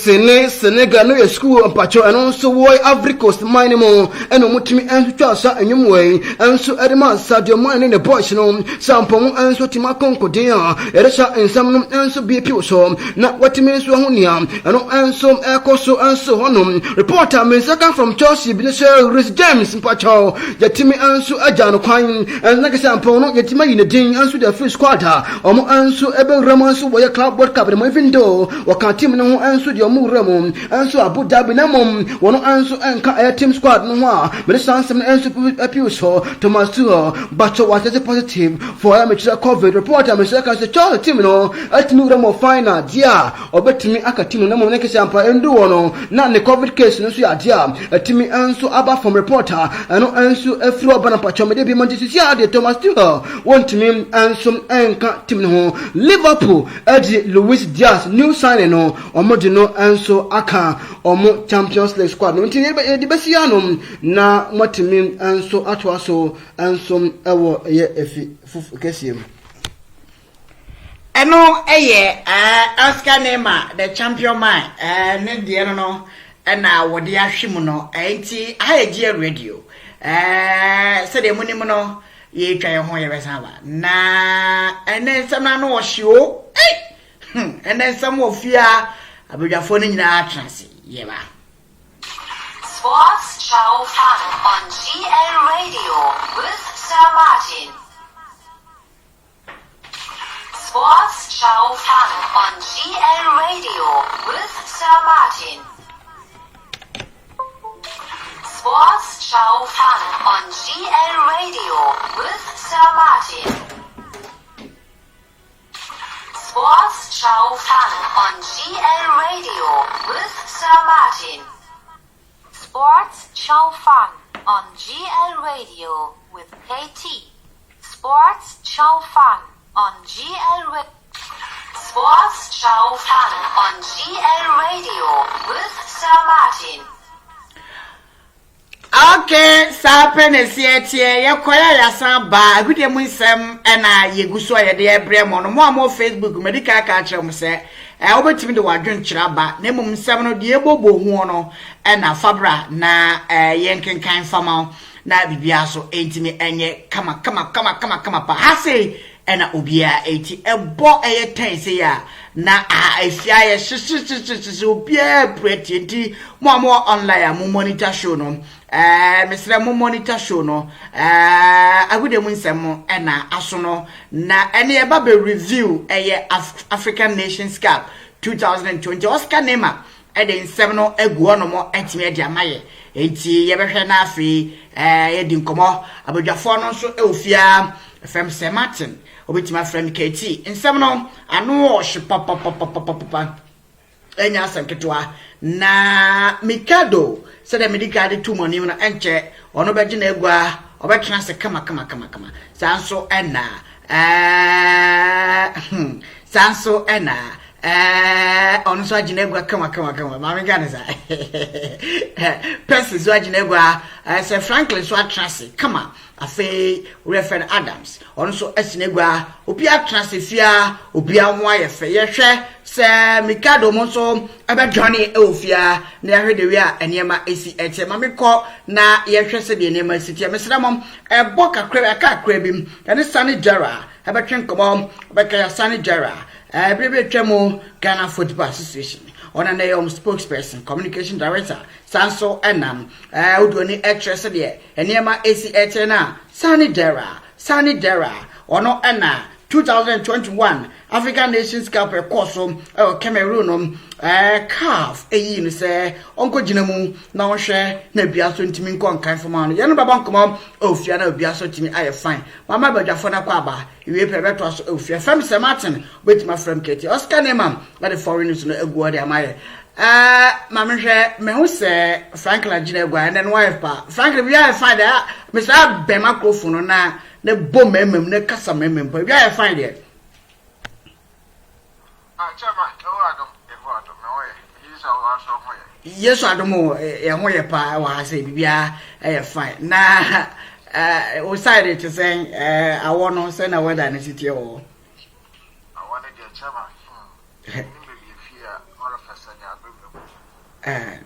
Senegal no school ampacho and so woy Africos minimo and omutimi anso twasa enyum way anso edema Sadio Mane the boys no sampom anso tima konko dia eresha ensam no anso bi pi so na watimi so honia ano anso ekoso anso honom reporter mensaka from Chelsea Binisha Rhys James mpacho yatimi anso aja no kwan and neke sampom no yatima yine din anso the free squad omo anso ebe ramanso woy club world cup no even though wakantim no anso de omuramo anso Abu Dhabi na mom wono anso enka air team squad no ha me sansem anso appeal so Thomas Tuchel but was positive for amateur COVID report am say can say Charles team no atmuramo final dia obetimi aka team na mom nekese ampa endu wono na ne COVID case no so ya dia atimi anso aba from reporter ano anso afro aba na pacho me de bi Manchester City Thomas Tuchel want me anso enka team no Liverpool adi Luis Diaz new signing no omodino anso aka omo Champions League squad no nti de besiano na motimi anso atwaso anso ewo ye efi fufu kesiem eno eye Oscar Neymar the champion man ne de no na wode ahwem no enti GLRadio se de munim no ye twa ye ho ye besa ba na ene nsam na no hyo ene nsam ofia abadwafo no nyina atrase ye ba Sports CHAO FAN on GLRadio with Sir Martin. Sports CHAO FAN on GLRadio with Sir Martin. Sports CHAO FAN on GLRadio with Sir Martin. Sports CHAO FAN on GLRadio with Sir Martin. Sports CHAO FAN on GLRadio with KT. Sports CHAO FAN on GLRadio. Sports CHAO FAN on GLRadio with Sir Martin. Okay, sapenesie yakoya yasaba gudie mu nsem na yeguso ayede ebremo no mo Facebook medical ka kire se obetimi de wadwen kiraba na mum nsem no de ebobo hu no na fabra na yenkenkan fama na bibia so entimi enye kama pa hase na obia eti ebo tense ya na afia ye sisi obia pretty mo online mo monitor show no Mr. Mo monitor show no agude mu nsem na aso no na ene e ba be review African Nations Cup 2020 Oscar Nema ede nsem no agu ono mo entime e dia maye enti ye behwe na afi ye di nkomo abadwafo no so ofia FM Sir Martin obitima friend KT nsem no anu o hye papa enya sanketwa na Mikado said the medical de two money na enche ono beje na egua obetena se kama sanso ena ono so agina egua kama mama ganza pesi so agina egua se Franklin so atrase kama afi referred Adams ono so asinegua obi atrase fia obi anwa ye fe ye hwe se Mikado mo so aba Johnny ofia na ya hwede wi a enema esi eche mamekọ na ye hwe se de enema esi tie mesra mom ebo kakra bim ene Sannie Diara aba twen komom aba ka Sannie Diara brebe twemo Ghana Football Association ona na yom spokesperson communication director sanso enam udoni actress de enema esi eche na Sannie Diara ono ena 2021 African Nations Cup course Cameroon CAF eyi no se onko ginamu na wo hwe na bia so ntimi nko kan foma no ye no baba nkom ofia na bia so timi aye fine mama badwafo na kwa aba iwe pebeto so ofia fam Sir Martin wetima from KT Oscar Nema na the foreigners no egu de amaye mama hwe me hu se Franklin gina egu and then wife pa Franklin bia fine there Mr. Be microphone na ne bom memem ne kasa memem pa bia fine there Chairman, yes, I don't know. A pa wa say bibia fine. Na we decided to say I want to send a weather in city or I wanted the chairman. Maybe fear all of us and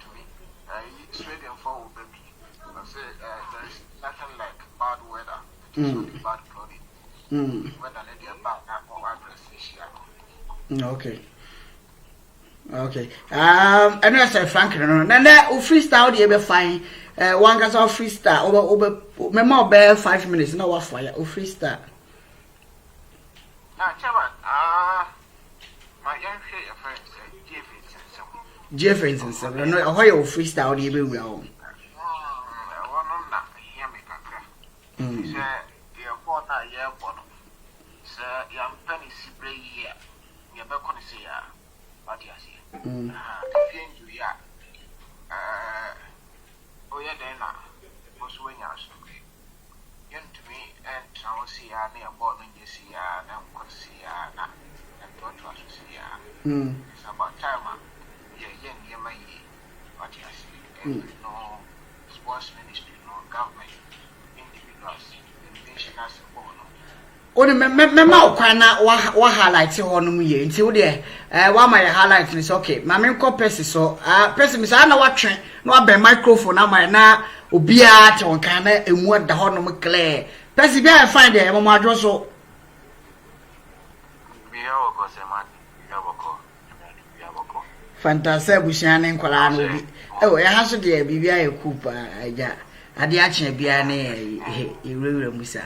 to me. Straight and forward, baby. I say there is nothing like bad weather. It is only bad clothing. Okay. I know I said Franklin. No, freestyle the be fine. One gets off freestyle. Over. Me more be 5 minutes. No what fire. Freestyle. Now, Chairman. My young friend Jeff and so. No, why you freestyle the be well. I want to hear me. He said, "You're born a year born." Sir, young penny sibre here. You're not going to see ya. What you see? If you are, oh, yeah, then, most when you're so great. You to me, and I will see ya near born when you see ya, and I'm going to see ya, and don't trust to see ya. It's about time, you're young, you're my year. What you see? No sports ministry, no government, individuals, the nation as a whole. Only me kwana wa highlight ho no mu ye nti wo de wa my highlight is okay ma me nko pesi so pesi mi sa na wa twen na wa be microphone na my na obia te won kan na emu da ho no mu clear pesi bia find there mo adwo so bia wo ko se ma bia boko fantasy busiane nkwala no bi ya ha so de bibia ye kupa aja ade a che bia na ewura musa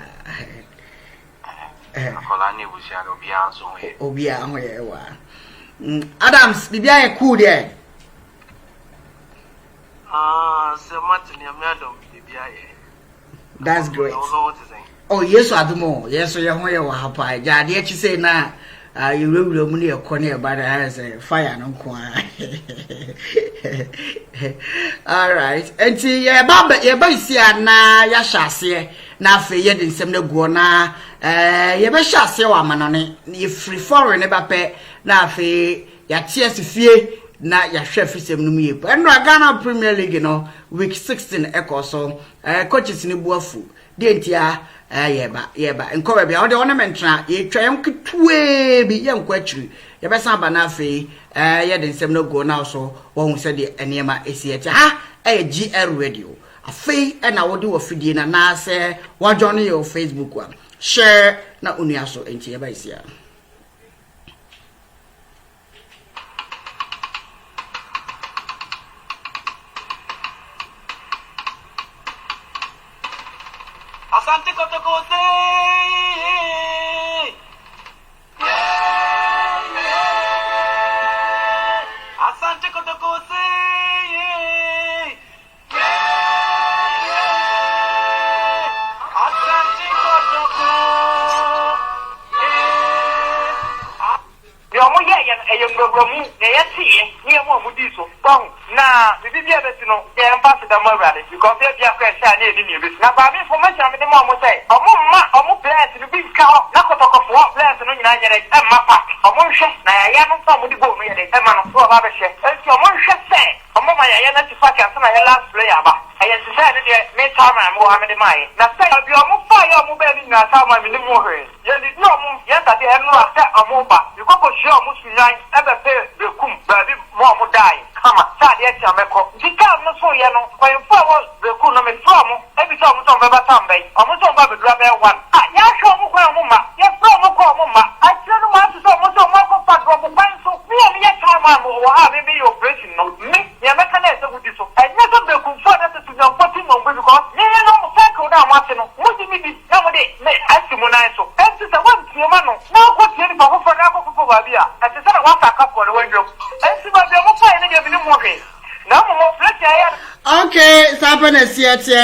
Akolani busia no bia nso he. Obia ho ye wa. Adams bibia ye cool there. Se Martin ya miado bibia ye. That's great. Oh, yes adumo. Yes ye ho ye wa hapa. Ja de chi say na ewura mu ne ye ko ne ba da say fire no ko. All right. Enti ye ba isi ana ya hyase na afa ye de nsem na guo na ye be hyase wa manane ye free foreign ne ba pe na afa ya tie asifie na ya hwe fisem no mu ye po eno Ghana Premier League no week 16 ekoso coaches ni buafu de ntia ye ba enko ba bia o de wona mentra ye twa yam ketue bi ye nkwa akiri ye be san ba na afa ye de nsem no guo na so wo hu se de enema esiete ha GLRadio afei na wodi wo fidie na se wa join your Facebook one share na unia so enti e ba isia Asante kotokose Asante kotokose Yomu, na bibi bia beti no ye ambassador Morale because they bia kwa sha na edi ni bi na ba me information me dem omo say omo players ni bi ka na kotokofo players no nyina nyere e ma pack omo hwe na ya no so mo di go no ye de e ma no so ba be hwe enti omo hwe say omo ma ya na ti fa ka na ya last player ba aye ti say ne de me time mo ha me de mai na say obi omo fa ya omo be ni na sa ma me ni mo hwe ye di no omo ye ta de enu ata omo ba you go show omo sunyan e be pe be kum ba bi mo omo dai kama sa de ti ameko dika no so ye no kwa info wo be kum no me so omo e bi so omo so be ba tambe omo so ba be dura be one ya show omo kwa omo ma ye so omo kwa omo ma a ti no ma so omo ko pa do omo ban so mi o ye time mo wo ha be be operation no me ye meka na se gudi so e nya so be kum for that to your poti mo be because ye no mo fa ko da mo ate no mo di mi bi na mo de me asi mo na so e ti se wan ti ma no na ko ti ni ba ko for da ko ba bia e ti se na wa ka ko no wanjo e si ba be mo fa ni de bi ni mo he na mo flex ya okay sapa na siete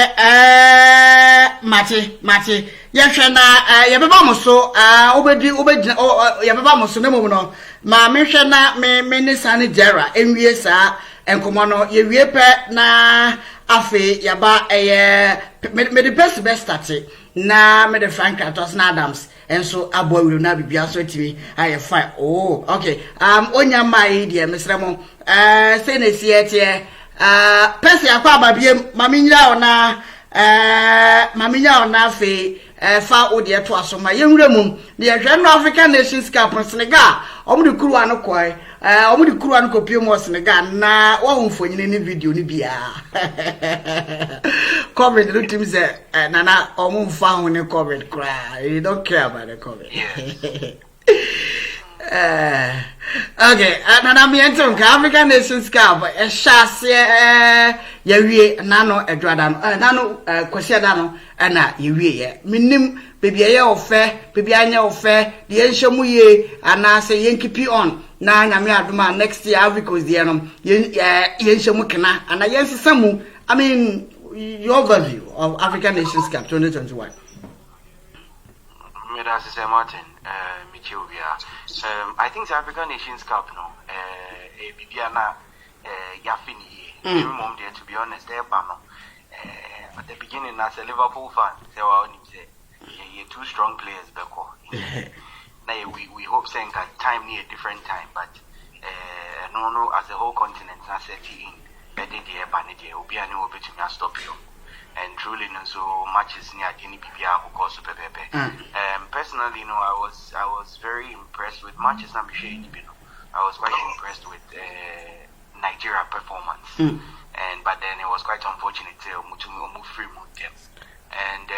mate ye hwe na ye beba mo so obedi ye beba mo so na mo no ma me hwe na me ni Sannie Diara enwie sa enkomo no ye wie pe na afi ya ba me de best start na me de Frank Atos na Adams enso abowiru na bibia so timi aye fine oh okay onya mai de mesre mo say na siete pesi akwa ababiem maminya ona fe fa odi eto asoma yenwura mum de hwe no African Nations Cup Senegal omudi kuruwa no koi omudi kuruwa no kopie mo Senegal na wo mfonyine ni video ni bia COVID the team say nana omumfa ho ni COVID cry you don't care about the COVID okay nana me ento African Nations Cup shase yawie nano edwada no nano kwasiada no na yawie ye minim bebi ye ofe bebi anya ofe de enhwemu ye ana se yenkipi on na nyame adoma next year Africa there no yenhwemu kena ana yensesamu I mean your overview of African Nations Cup 2021 Meda se Martin I think the African Nations Cup no bibia na yafini mom there to be honest there no at the beginning as a Liverpool fan say you two strong players beko now we hope saying that time near a different time but no as a whole continent na set in better there banije obi ani obi to stop you and truly, so matches near any PPR who calls super pepe. Personally, I was very impressed with matches. I was quite impressed with Nigeria performance, but then it was quite unfortunate to move free move them. And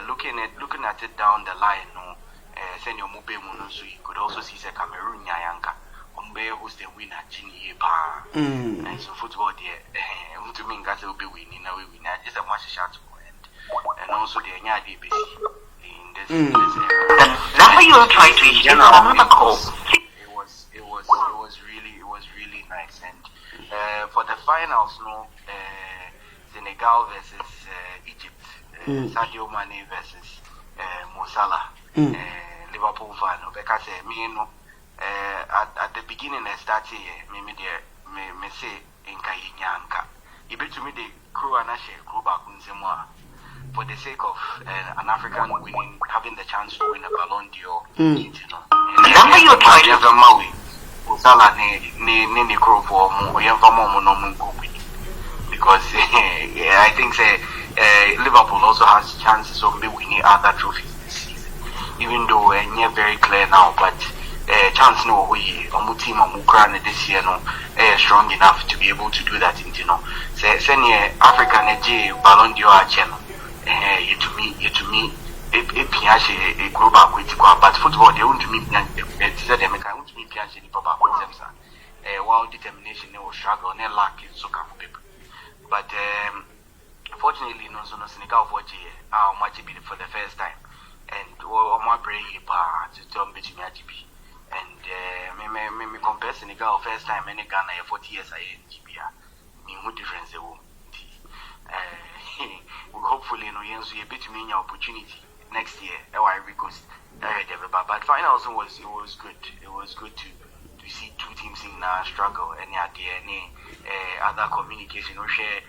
looking at it down the line, so you could also see the Cameroon Nyanka. Who's the winner? And so football there, to me, guys will be winning. We win. Just a match shot and also the DBC in this area. Number you are trying to reach is another call. It was really nice. And for the finals, Senegal versus Egypt, Sadio Mane versus Mo Salah, Liverpool fan. Because at the beginning I started me say in Kayanka. It be to me the crew and crew back for the sake of an African winning, having the chance to win a Ballon d'Or. Number you are trying to Salah ne crew for because I think Liverpool also has chances of winning other trophies this season, even though we're very clear now, but chance no we team this year strong enough to be able to do that in African Ballon d'Or channel to me a global but football they want to me while determination they will struggle and lack in soccer but fortunately Senegal for for the first time and my brain to turn between me and me compare Senegal first time in Ghana 40 years I GBA. What difference there will hopefully you bit me an opportunity next year Ivory Coast but finals was good. It was good to see two teams in struggle and any other communication or share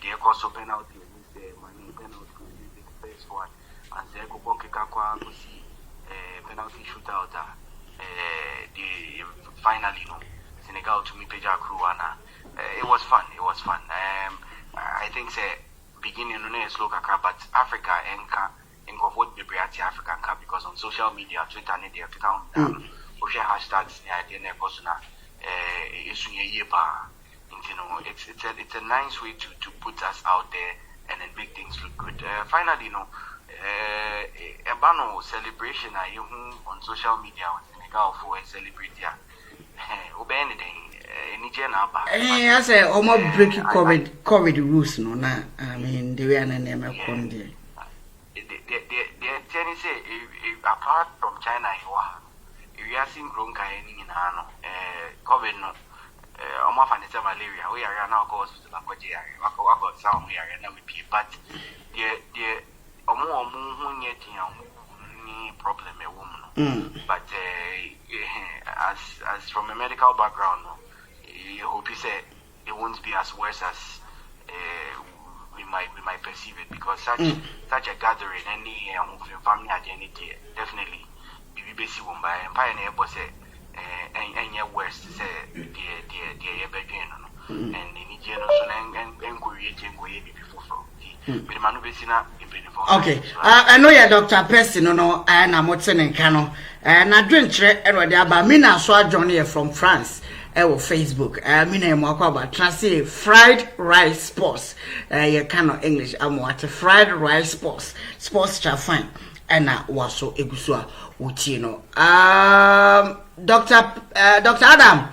their cost of penalty penalty the first one and then go see penalty shootout finally Senegal to me Peja crew and it was fun. I think beginning is slow but Africa and what the African Cup because on social media Twitter and they account share hashtags it's a nice way to put us out there and then make things look good. Finally a celebration on social media for a celebrity. I say almost breaking COVID rules, no, nah. I mean, the way I name a condi. They say apart from China, you are seeing Gronka in Hano, COVID, no, almost malaria. We are now hospital, I got some we are now with people, but the problem a woman. But as from a medical background, you hope you say it won't be as worse as we might perceive it because such a gathering any family identity definitely BBC won't buy empire neighbor say any worse say the bedroom and in general and creating way before okay, I know you're Dr. Person, no, and I'm what's in Cano, and I drink and about me now, so I join from France. Facebook. I mean, I'm about translate fried rice sports. You cannot English. I'm what fried rice sports. Sports fine. And I was so egusua utino. Dr. Adam.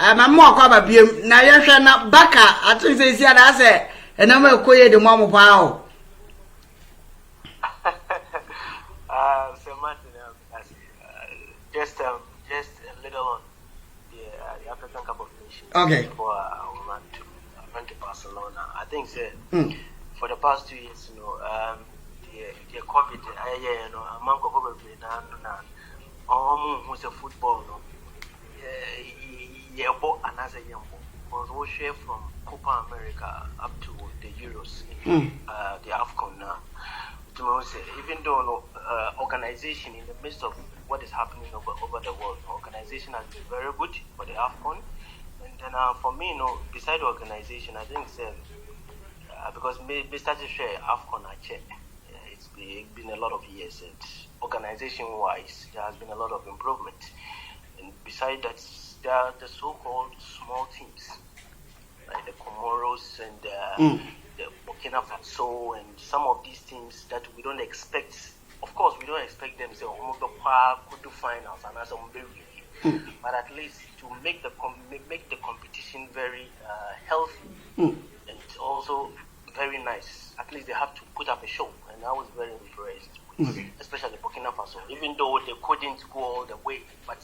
I'm more about being now. You're not back. I think they said I said, and I'm going to the mom of wow. So Martin, just a little on the African Cup of Nations. Okay. Before I went to Barcelona, I think for the past 2 years, the COVID, among who's a football, another young was all share from Copa America up to the Euros, the Afcon now. Even though organization in the midst of what is happening over the world, organization has been very good for the Afcon. And then for me, beside organization, I think because we started share Afcon at check. It's been a lot of years, and organization-wise, there has been a lot of improvement. And besides that, there are the so-called small teams, like the Comoros and the Burkina Faso, and some of these teams that we don't expect. Of course, we don't expect them to say, could do finals and as but at least to make the competition very healthy and also very nice. At least they have to put up a show, and I was very impressed with, especially Burkina Faso. Even though they couldn't go all the way, but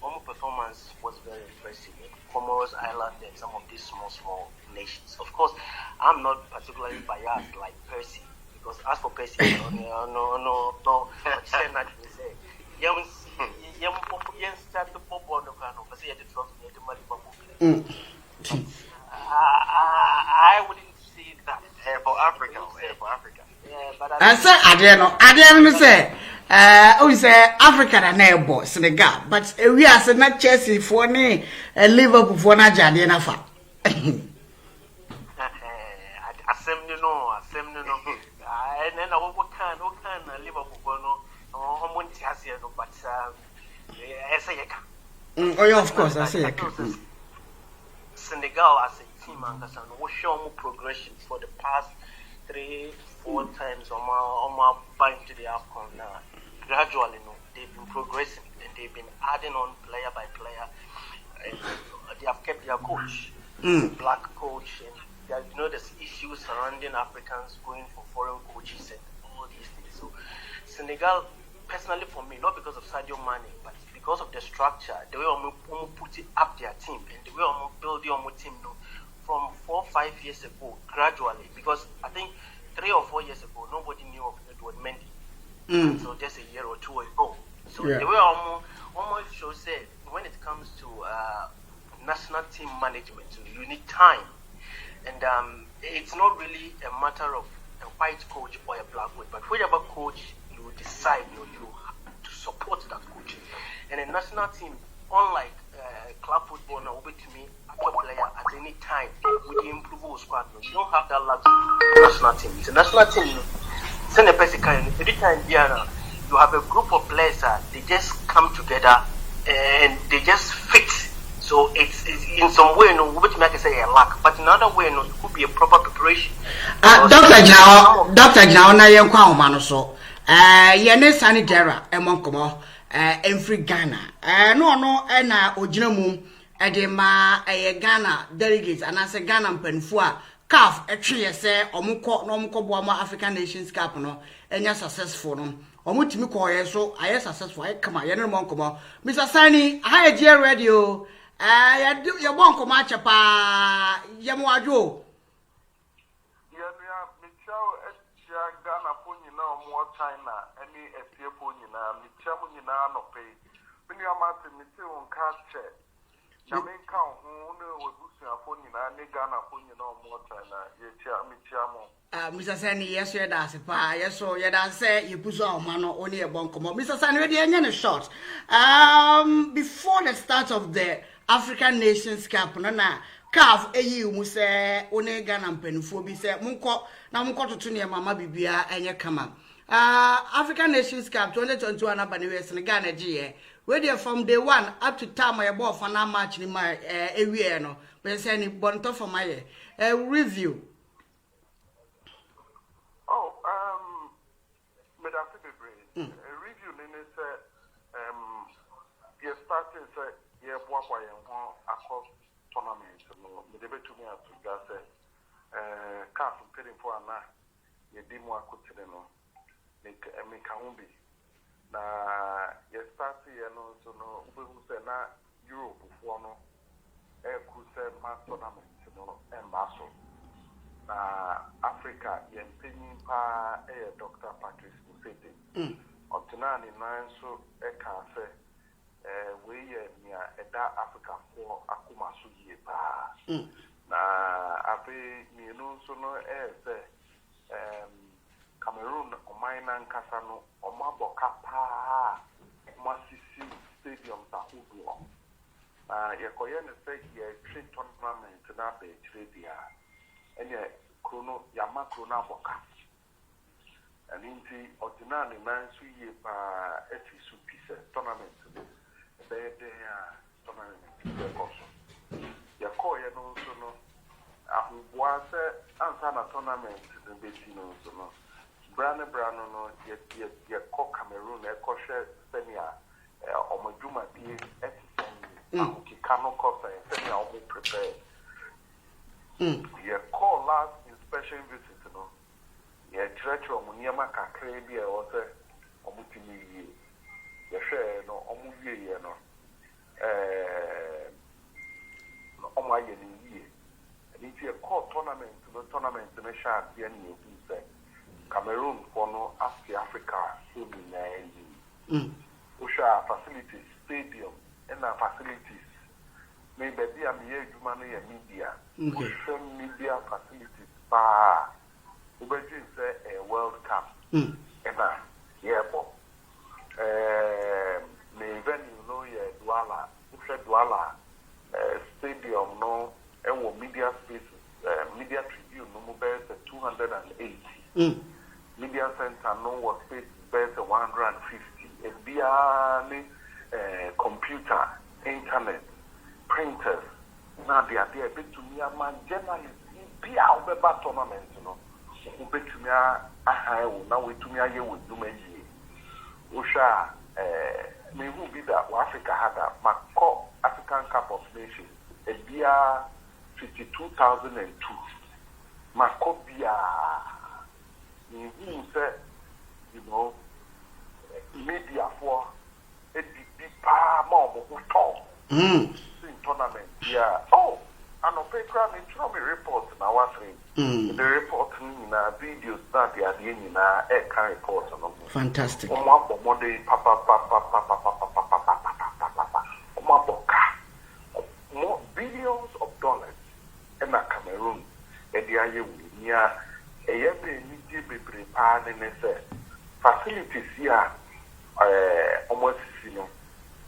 our performance was very impressive. Comoros Island and some of these small nations. Of course, I'm not particularly biased like Percy, because as for Percy, no. But say that we say, I wouldn't say that. For Africa. Yeah, but I say I didn't say. We say Africa and neighbor Senegal, but we are not Chelsea for me and Liverpool for na jadi na fa. Assembly no. And then what can Liverpool go no? But I say oh yeah, of course I say Senegal as a team and we show more progression for the past 3-4 times on my bind to the Afcon now. Gradually, they've been progressing and they've been adding on player by player. And they have kept their coach, black coach, and there's issues surrounding Africans going for foreign coaches and all these things. So Senegal, personally for me, not because of Sadio Mane, but because of the structure, the way we put it up their team and the way we build your team from 4 or 5 years ago, gradually, because I think 3 or 4 years ago, nobody knew of Edward Mendy. So just a year or 2 ago. So the way almost shows that when it comes to national team management, you need time. And it's not really a matter of a white coach or a black coach, but whichever coach you decide you to support that coach. And a national team, unlike club football, now to me, a player at any time with the improvable squad, you don't have that luxury. National team. It's a national team. Send a person every time Diara, you have a group of players they just come together and they just fit. So it's in some way, which make say a lack, but in another way, it could be a proper preparation. Dr. Jao na yen kwa omano so. Yene Sannie Diara emonkomo emfri Ghana. No na ogina mum de ma Ghana delegates and as a Ghana mpanfo a CAF etwe say omukọ bo ama African Nations Cup no enya successful no omutimi ko ye so aye successful aye kama ye no monkomo Mr. Sannie hi GLRadio ya bonko ma chepa ye mo adwo ya mi chao etia Ghana po nyina omo China any efie po nyina mi chamo nyina no pe mini amate mi te on ka che Jamaica hu no webusu afo nyina ne Ghana po nyina omo China ye tia mi chiamo Mr. Sannie, yes, you that's yes, so you that's say you put on man only a bonkomo. Mr. Sannie, ready any short. Before the start of the African Nations Cup, na CAF eyi mu say one Ghana mpanfo bi say munko to tunia mama bibia enye kama. African Nations Cup 2021 abaniwe Senegal Nigeria. Where they from day 1 up to time my ball for na match ni my ewie no. We say ni bonto for my review. Review nene say you started say you boa yen ho across tournament no me debe to me to just say CAF putting for na ye di mo akotire no make ka humbi na you started you know so no we say na Europe for no ku say ma tournament no embasso Africa yen penyin pa Dr. Patrice Musete Otunani nine so cafe we near Eda Africa for Akumasu ye pa na abe me no so no Cameroon Omaina Nkasano Omaboka pa Masisi Stadium Tahudu yekoye ne say ye trade tournament na be trade dia and Chrono, Yamakro Naboka. And indeed, ordinary man, so ye by Eti Supisa tournament. There tournament also. Your call, you know, so no. I was a tournament in the Betino, so no. Brano, no, yet call Cameroon, a kosher Senia, or Majuma, Eti, Kikano Costa, and Senia almost prepared. Your call last inspection visit, no. Your church or Munyama Kakrabia was a Omutimi. Your share no Omuye, no. Omaye in year. And if you call tournament, the tournament, the nation at the end, you say Cameroon for no Africa, who be Usha facilities, stadium, and our facilities. Maybe they are money and media. Media facilities, we say a World Cup. And airport. May venue no Douala, Douala stadium no and media spaces, media tribune no more 280. Media center no was space bears 150. A BR computer, internet, printers. Now they are there to me a man journalist be out the tournament, you know. Who bet to me a high now we to me a year with Dumeji. Usha may who be that Africa had a Mako African Cup of Nations a year 52,002. Mako Bia who said, you know, media for a big more who talk. Tournament, yeah. Oh, and on paper, me report in our thing. The report in videos that they are doing in our air can report. Fantastic. More billions of dollars in Cameroon. And the idea near a year they prepared in facilities here. Almost, you know.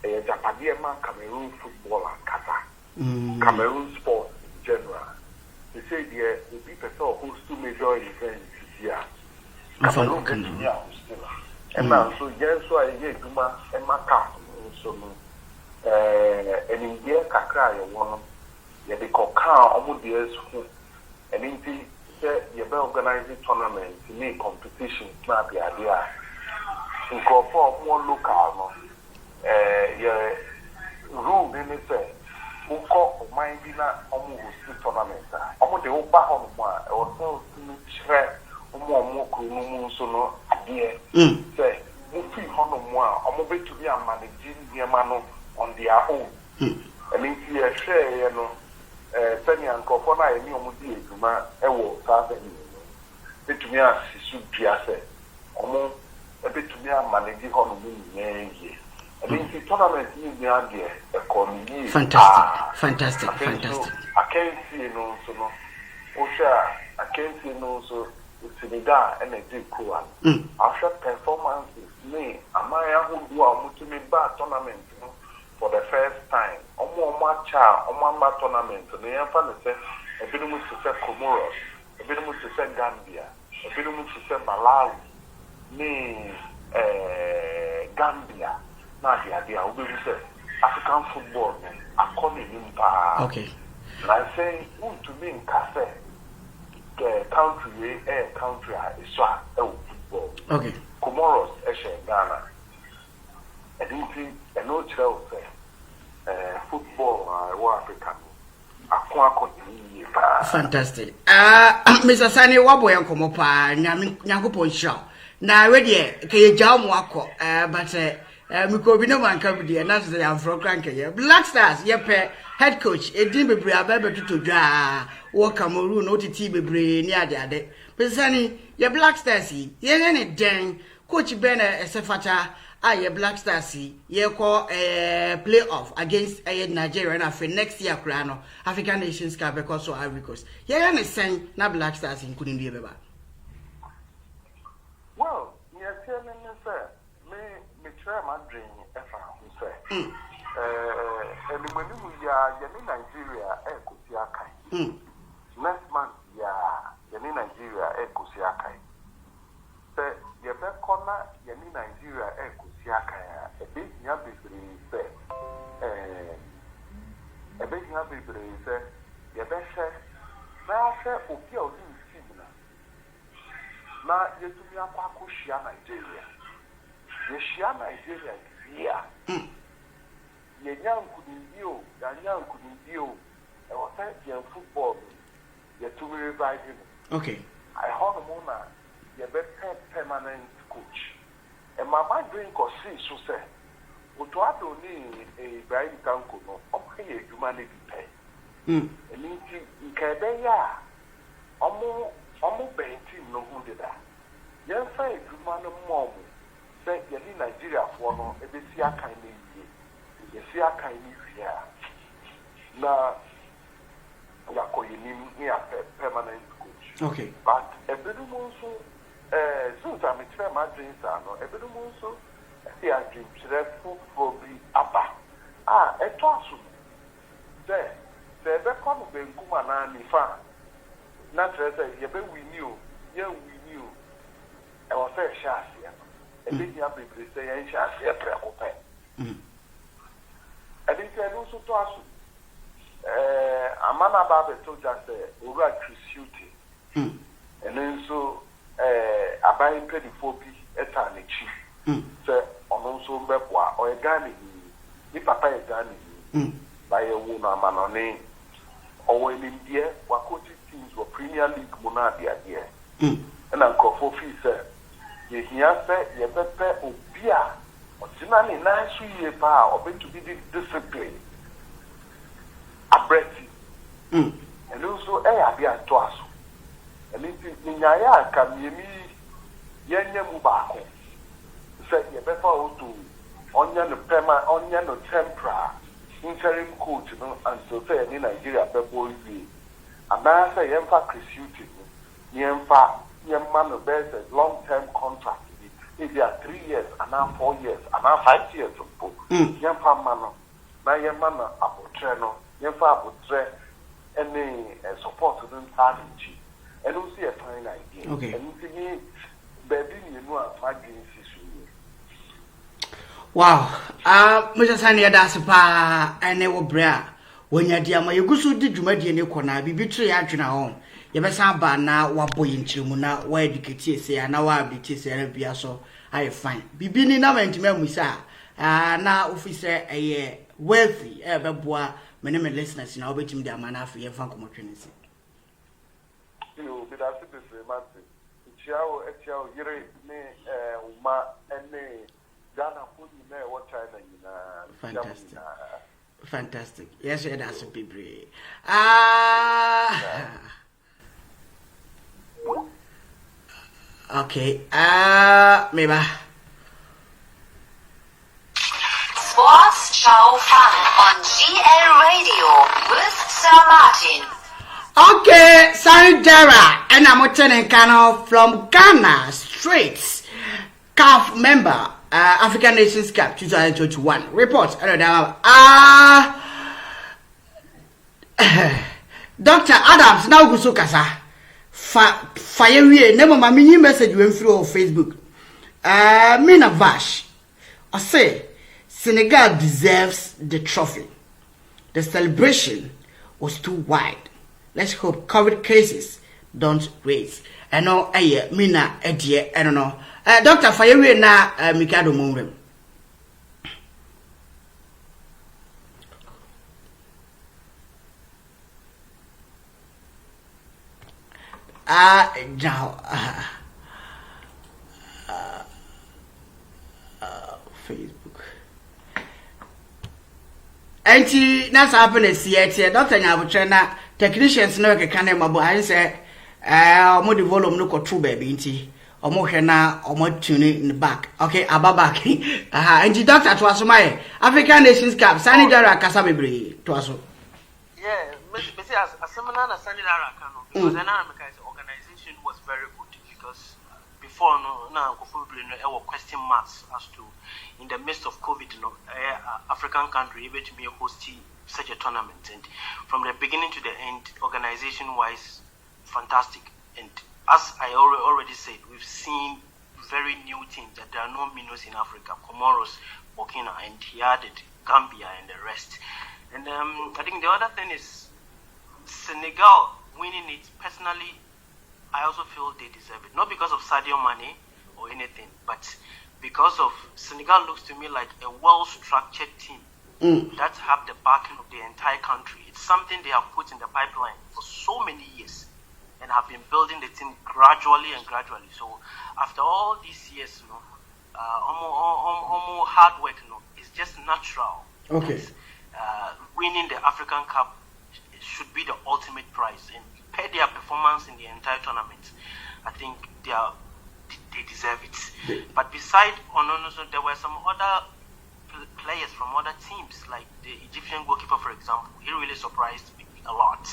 Japanese Cameroon football and Qatar. Cameroon sports in general. They say there will be people host two major events here. Cameroon getting here still. And now so yes, so I get to my Emaka so and in here Kakra you want they call car almost years and in the you be organizing tournaments, make competition, not the idea. In for more local your rule in it say who call mind in a almost tournament. Almost the whole back on one or so to share more so no idea. Say, who feel on one, almost to be a managing the man on their own. And if you share, you know, Sannie and Kofona, and you would to my ewo, Saturday. To me, as she should be a almost a bit to me, a managing on me. Tournament is fantastic. I can't see no so no. I can't see no so Senegal and a big cool. After performances, me, Amaya who do a multi-member tournament for the first time. More tournament. The infant says a bit of to say Comoros, a bit of to say Gambia, a bit of to say Malawi, me, Gambia. The idea will be African football, according to okay. And I say, to me in Cafe, country, country, is football. Okay. Comoros, Ghana. And if and no child football, African. Fantastic. Mr. Sannie, what boy and come up, Nyago show. Now, ready, can you jump but Mikobi no man come there, and that's the Afro cranker. Black Stars, head coach, a team be brave to dra, walk Cameroon, OTT be brave near the other. But Sannie, your Black Stars, any dang, Coach Ben Sefata, ye Black Stars, ye call a playoff against Nigeria and for next year, Crano, African Nations Cup because of Ivory Coast. Ye any saying, na Black Stars including the Beba. Well, yes, me try my dream, who say. And when we are in Nigeria, next month, in Nigeria, yɛbɛhia bebree sɛ yɛbɛhwɛ na sɛ obi a ɔde nsim na yɛtumi akɔhyia Nigeria. Yɛhyia Nigeria wie a yɛnya nkunimdie yɛanya nkunimdie ɛwɔ sɛ yɛn football yɛtumi revive no. Okay. ɛhɔ no mu na yɛbɛpɛ permanent coach. Mama drink kɔsii so sɛ Otoado ne Ibrahim Kanko no ɔmkɛyɛ adwuma no bi pɛ. Ɛno nti nka ɛbɛyɛ a ɔmo bɛntim no ho deda. Yɛmfa adwuma no mmɔ mo sɛ yɛne Nigeriafoɔ no ɛbɛsi akan no yie. Yɛsi akan no wie a na yɛakɔ yɛnim ne yɛapɛ permanent coach. Okay. But ebinom nso since I'm a my dreams are no ebinom nso ɛde adwenkyerɛfo foforɔ bi aba a ɛtɔ aso sɛ ɛbɛkɔ no benkum anaa nifa na kyerɛ sɛ yɛbɛwini o yɛnwini o ɛwɔ sɛ ɛhyɛ aseɛ no ɛbɛhia bebree sɛ yɛnhyɛ aseɛ prɛko pɛ ɛde nti ɛno nso tɔ aso ama no aba abɛto gya sɛ owura trisiute ɛno nso aban mpanyinfoɔ bi ɛta n'akyi sɛ ɔno nso bɛboa ɔyɛ Ghana ni papa yɛ Ghana ni ba yɛwo no amanɔne ɔwɔ animdeɛ wakɔgye teams wɔ Premier League mu no adeadeɛ ɛna nkurɔfoɔ fii sɛ yɛhia sɛ yɛbɛpɛ obi a ɔgyina ne nan so yie paa a ɔbɛtumi de discipline abrɛti ɛno nso ɛyɛ adeɛ atɔ aso ɛno nti nyaeɛ a ka mmienu yɛnyɛ mu baako sɛ yɛbɛfa oto ɔnyɛ no tempra interim coach no until sɛ yɛne Nigeria bɛbɔ wie anaasɛ yɛmfa Christiuti no yɛmma no bɛyɛ sɛ long term contract bi ebi a 3 years anaa 4 years anaa 5 years mpo yɛmfa ma no na yɛmma no abotire no yɛmfa abotire ɛne support no ntaa ne nkyi ɛno nso yɛ fine idea. Okay. ɛno nti ne baabi mmienu a fadwen si so yie. Wow. Mr. Sannie yɛda pa ɛne wo brɛ a wonya di ama yɛgu so di dwumadie ne kɔ na bibi tiri adwena hɔ yɛbɛsan ba na wabɔ yɛ nkyerɛmu na wa educate ese na wa update ese na bia so ayɛ fine bibi ni na mentima musa na officer ɛyɛ wealthy ɛbɛboa mene me listeners na wobɛtimi de ama na afi yɛfa nkɔmɔtwe ne se yo bi da se bebre mate chiao yire ne uma ene Ghana funi na ɛwɔ China nyinaa. Fantastic. Yes, that's a baby. Okay. Maybe. Sports CHAO FAN on GLRadio with Sir Martin. Okay, sorry, Diara, and I'm attending Kano from Ghana, straight. CAF member, African Nations Cup 2021. Report. Dr. Adams, now go so kasa. Fire we never my mini message went through on Facebook. Mina Vash. I say Senegal deserves the trophy. The celebration was too wide. Let's hope COVID cases don't raise. I know Mina Edie, I don't know. Dr. Fire na Mikado Mumrem. Now Facebook. Anti that's happiness here. Dr. Nyabuchena technicians no ke kan mabo I say omo the volume no control baby nti omo hwe na omo tune in the back. Okay, ababa anti doctor to asoma African Nations Cup Sannie Diara kasa bebre to aso. Yeah, me say as seminar na Sannie Diara kan no because the organization was very good because before no na nkofo bebre no e were question marks as to in the midst of COVID African country able to be hosting such a tournament, and from the beginning to the end, organization-wise, fantastic. And as I already said, we've seen very new teams that there are no minnows in Africa, Comoros, Burkina, and he added Gambia and the rest. And I think the other thing is Senegal winning it. Personally, I also feel they deserve it. Not because of Sadio Mane or anything, but because of Senegal looks to me like a well-structured team that have the backing of the entire country. It's something they have put in the pipeline for so many years and have been building the team gradually. So after all these years, almost hard work, it's just natural. Okay. Winning the African Cup should be the ultimate prize, and per their performance in the entire tournament, I think they deserve it. But besides Ononoso, there were some other players from other teams, like the Egyptian goalkeeper, for example. He really surprised me a lot.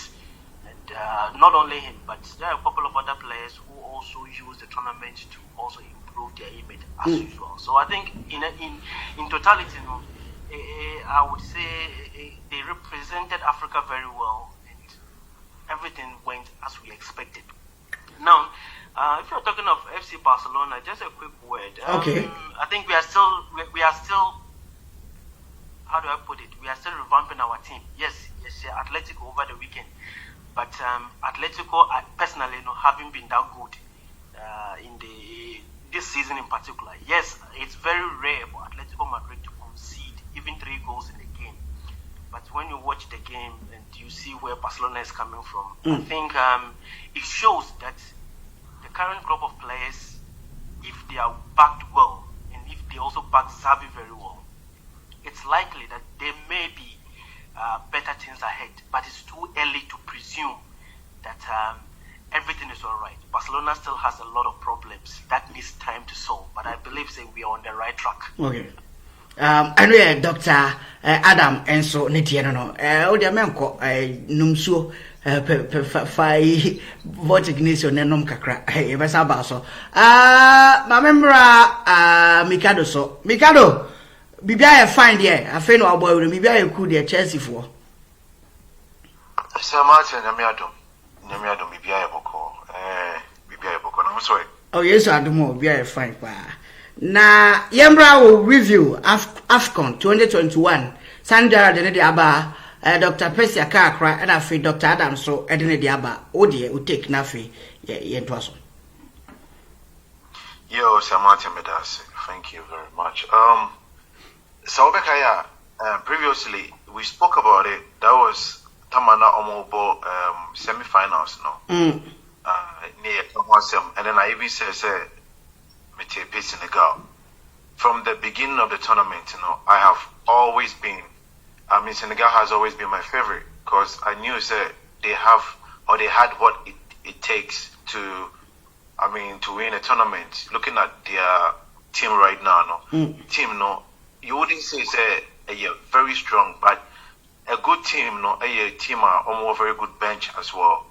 And not only him, but there are a couple of other players who also use the tournament to also improve their image as usual. So I think in totality, I would say they represented Africa very well, and everything went as we expected. Now, if you're talking of FC Barcelona, just a quick word. Okay. I think we are still, how do I put it? We are still revamping our team. Yes, Atletico over the weekend, but Atletico, personally, haven't been that good in this season in particular. Yes, it's very rare for Atletico Madrid to concede even 3 goals in a game. But when you watch the game and you see where Barcelona is coming from, I think it shows that the current group of players, if they are backed well and if they also back Xavi very well, it's likely that there may be better things ahead. But it's too early to presume that everything is all right. Barcelona still has a lot of problems that needs time to solve. But I believe we are on the right track. Okay. I know Dr. Adam Enso Nitiano. Odiamenko Numso Fai Vortignation Nenum Kakra. Hey, Basabaso. My member Mikado so. Mikado, Bibia find here. I feel no boy with Bibia could be Chelsea for. Sir Martin, Namiado Bibia Boko. Bibia Boko. I'm sorry. Oh, yes, I do more. Bibia fine. Na Yembra will review Afcon 2021. Diara de Diaba, Dr. Persia Kakra, and I feel Dr. Adam so Edine Diaba, Odie, who take Nafi, Yentwaso. Yo, Sir Martin Medas, thank you very much. Saubekaya, previously we spoke about it. That was Tamana Omobo semi-finals, no? Near Wasem, and then I even said, Senegal. From the beginning of the tournament, I have always been, Senegal has always been my favorite because I knew they had what it takes to win a tournament. Looking at their team right now, you wouldn't say very strong, but a good team, a team are almost very good bench as well.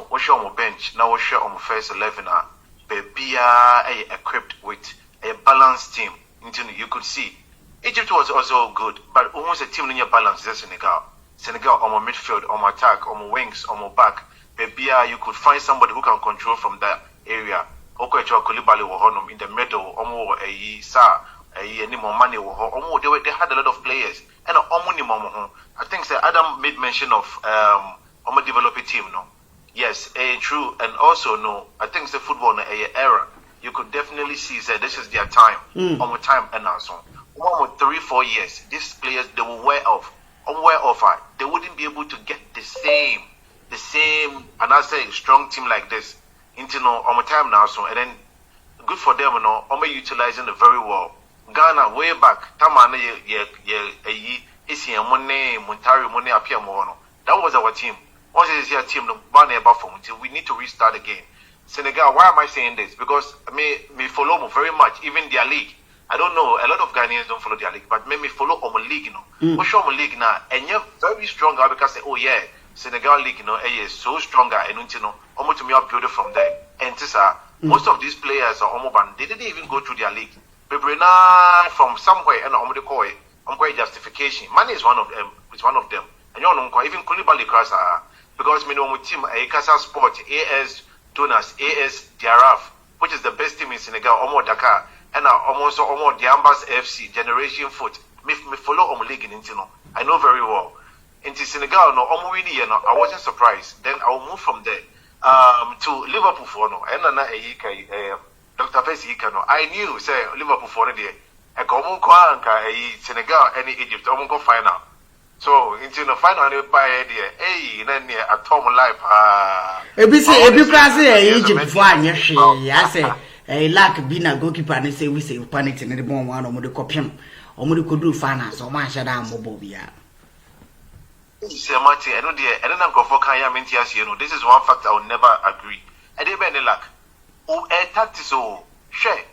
What's your bench now? What's your first 11? Be equipped with a balanced team. You could see Egypt was also good, but almost a team in your balance is Senegal. Senegal on my midfield, on my attack, on my wings, on my back. You could find somebody who can control from that area. In the middle, they had a lot of players. And I think Adam made mention of developing team. Yes, true, and also I think the football in an era, you could definitely see that this is their time, on time, and also 3-4 years, these players they will wear off. They wouldn't be able to get the same, and I say strong team like this into on time now, so and then good for them, utilizing it very well. Ghana way back, Tamana that was our team. Once it is your team, we need to restart again. Senegal, why am I saying this? Because me follow very much, even their league. I don't know, a lot of Ghanaians don't follow their league, but me follow my league, What's your league now? And you're very strong because say, oh yeah, Senegal league, is so stronger, and almost to me upbuild it from there. And most of these players are almost they didn't even go through their league. From somewhere, and I'm going justification. Money is one of them. It's one of them. And even Koulibaly Krasa. Because my team, Kasa Sport, AS Tunas, AS Diara, which is the best team in Senegal, Omo Dakar, and almost Diambas FC, Generation Foot. Me follow league in Intino. I know very well. Into Senegal, no, I wasn't surprised. Then I will move from there to Liverpool for no. And Dr. Percy Kano. I knew, say, Liverpool for the Senegal, any Egypt, I'm going final. So, into the final, they buy idea. Hey, then a Tom Life. Every class, Egypt before I say, a lack being a goalkeeper, and say, we say, panic in the bomb one or the copium, or we could do finance or my shadow mobile. Say, Marty, I don't go for Kaya Mintias, you know. This is one fact I will never agree. I didn't any luck. Oh, a tactics, oh, share.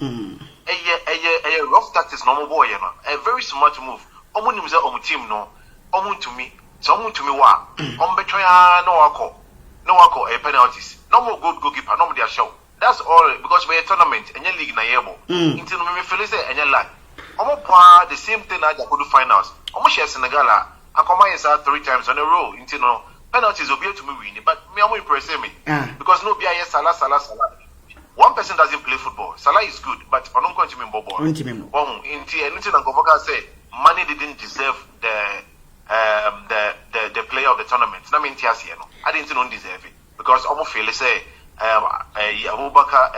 A rough tactics, no boy, you know. A very smart move. Omun is a team, no. Omun to me. Someone to me, what? Betraya, no alcohol, a penalties. No more good goalkeeper, no more show. That's all because we're a tournament and your league na yebo. Until we feel and your lag. The same thing I could finals. Almost share Senegal. I come out 3 times on a row. Until no penalties will be able to me win. But me, I'm impressing me because no BIS Salah. One person doesn't play football. Salah is good, but I'm not going to mean Bobo. Anything I say, money didn't deserve the player of the tournament. I mean, I didn't know deserve it because almost feel say Abubakar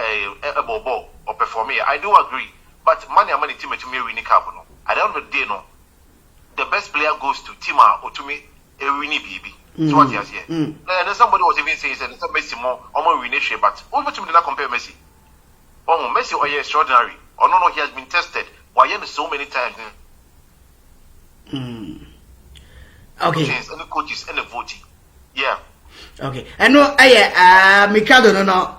a Bobo or perform. I do agree, but money team to me winning cup. No, at the end of the day, no, the best player goes to Tima or to me a winning baby. So what he has here. And then somebody was even saying that Messi more winning shape, but over to me not compare Messi. Oh, Messi or extraordinary. Or no, he has been tested. Why so many times? Okay. And the coaches and the voting. Yeah. Okay. And no, Mikado no.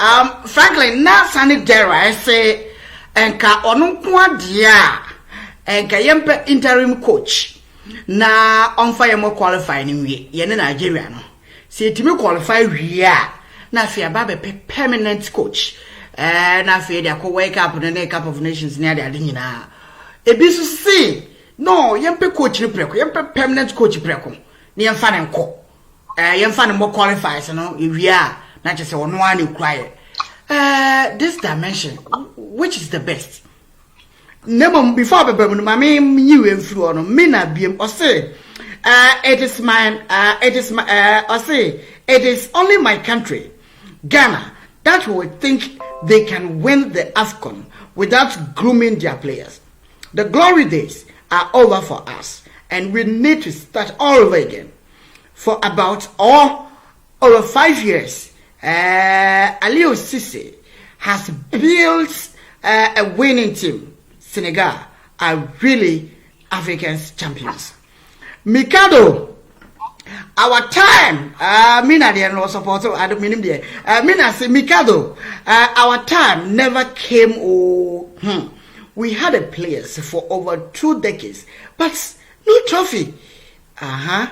Frankly, now Sannie Diara I say, and ka onu dia, and ka yempe interim coach. Na on fire more qualifying in yen Nigeria no. See to me qualify na fi ababe permanent coach. Na fi dey wake up in the Cup of Nations near the adinina. E bi so see no yempe coach ni preko, yempe permanent coach preko. Ni yemfa ne nko. Yemfa ne more qualifies no ewia na che se ono ani cry. This dimension, which is the best? Never before Babam, my name you and through on Mina Beam or say, it is only my country, Ghana, that will think they can win the Afcon without grooming their players. The glory days are over for us, and we need to start all over again. For about over 5 years, Aliou Cisse has built a winning team. Senegal are really African champions. Mikado, our time, Mina there no support, I don't mean him there. Mina say Mikado, our time never came. We had a players for over 2 decades, but no trophy. I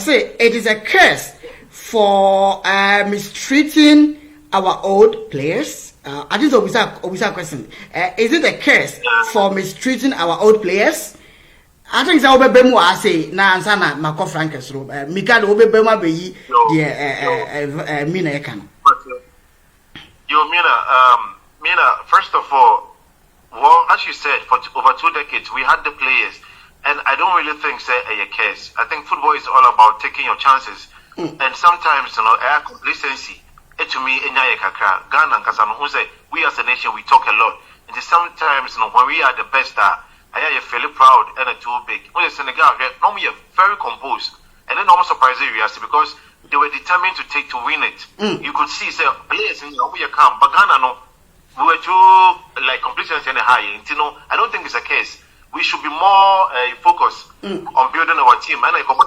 say it is a curse for mistreating our old players. I just always have a question. Is it a curse for mistreating our old players? I think that Obebemu I say na ansana Mako Frankes room. Mikado Obebema be Mina Ekan. Mina, first of all, well, as you said, for over 2 decades we had the players, and I don't really think say a curse. I think football is all about taking your chances, and sometimes complacency. To me, Ghana and Kasano, we as a nation, we talk a lot. And sometimes, when we are the best, I feel proud and too big. When the Senegal, normally very composed. And then almost surprising because they were determined to win it. You could see, say, players in we come, but Ghana, no, we were too, like, complacency and high. I don't think it's a case. We should be more focused on building our team. And I come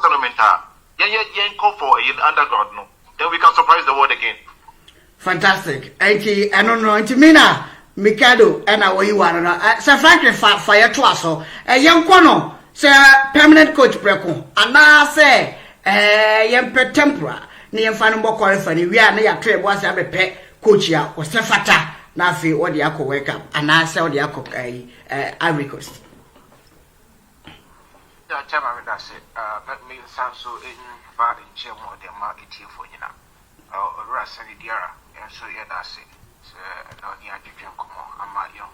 call for an underground, no. Then we can surprise the world again. Fantastic. I don't know. Mina, Mikado, and I you want to Sir Franklin fire class. Young Kono, Sir permanent coach Preco. And now say, young per tempora, near Fanabo qualifying. We are near trade was a pet coach ya or Sefata. Now feel what the Ako wake up. And I saw the Ako Ivory Coast. Yeah, Chairman, that's it. That means sound so in bad in Chairman, the market here for you now. Or Sannie Diara. So yeah, that's it. So no, the African come on. I'm not young.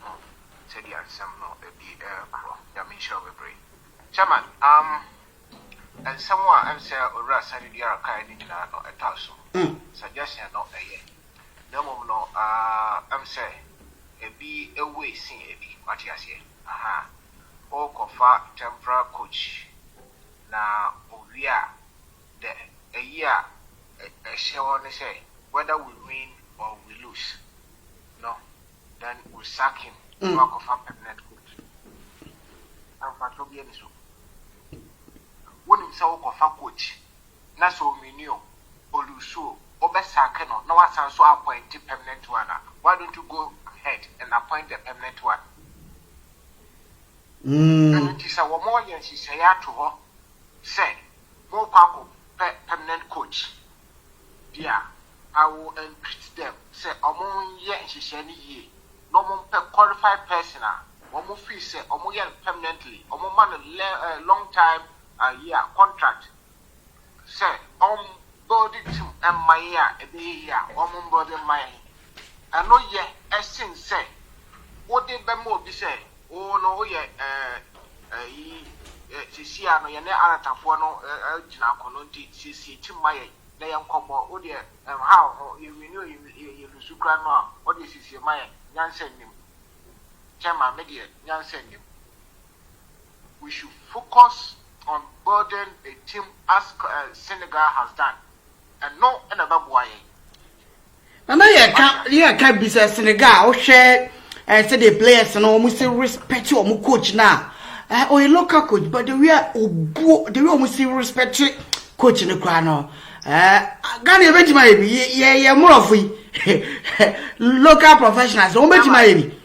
Said the answer no, be pro. Yeah, me sure we bring. Chairman, and someone I'm saying, or Sannie Diara kind in a tasso. Suggestion not a year. No, no, I'm saying, a be away sing a be, what you say. Aha. All cover temporal coach. Now, we are a year, a show on say, whether we win or we lose. No, then we sack him. Work of a permanent coach. I'm for to be any so. When himself of a coach, Naso Minio, or Lusso, or Bessakeno, no one so appoint a permanent one. Why don't you go ahead and appoint a permanent one? And it is our more than she say to her, say, more permanent coach. Dear, I will entreat them, say, among ye and she say, ye, no more qualified person, or more fee, say, or more permanently, or more man a long time. Year contract. Say, body to and my year, a day here, body my. I know ye, as sin say, what did Bemo be say? Oh, no, Siciano, your Aratafono, Gina Cononti, Cici, Timay, Nayam Combo, oh dear, how you renew you Sukrano, what is your Maya, Yansen him. Chama, media, Yansen him. We should focus on building a team as Senegal has done, and no another boy. And I can't be Senegal, share and say the players and almost respect your coach now. Or a local coach, but the almost respect coach in the crown. Gani eventually maybe, yeah, more of we local professionals, or maybe.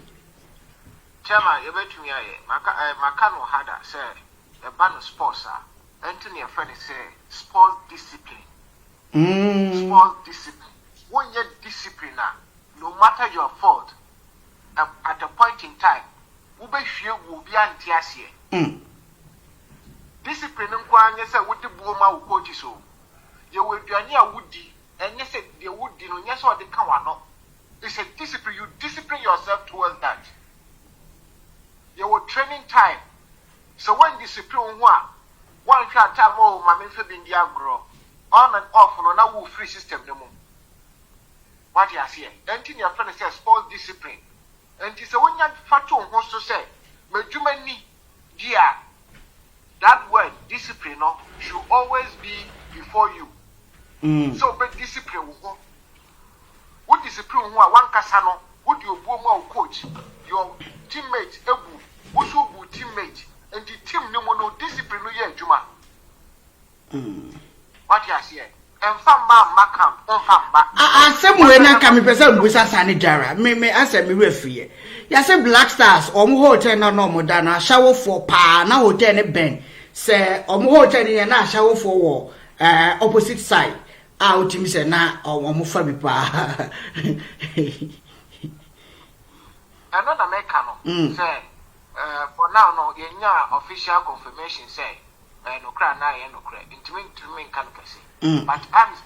Chairman, eventually, Macano had said. A ban of sports, Anthony and Fanny say sports discipline. Sports discipline. When you're disciplined, no matter your fault, at a point in time, will be anti-asia. Discipline and Kwan, yes, I would do Boma who coaches so. You will be near Woody, and yes, they would do, yes, or the Kawano. It's a discipline, you discipline yourself towards that. Your training time. So when discipline one shot time, oh, my men in the agro, on and off on a free system, the moon. What you say? Anything your friend says, sports discipline. And it's a one young fatu wants to say, Majumani, dear, that word discipline should always be before you. So, but discipline will go. What discipline one casano, would you boom coach, your teammate, Ebu, who should be teammate. And the team no discipline no Juma. What you say? And Famba Macam, Famba. Somewhere now come person with Sannie Diara. Me answer me referee. You say Black Stars or hotel no more than a shower for pa na hotel ben. Say hotel in na shower for opposite side. Out him say na or fabi pa. Another mechano say. For now, no, you official confirmation say, no cry, no cry, intimate to me can say. But I'm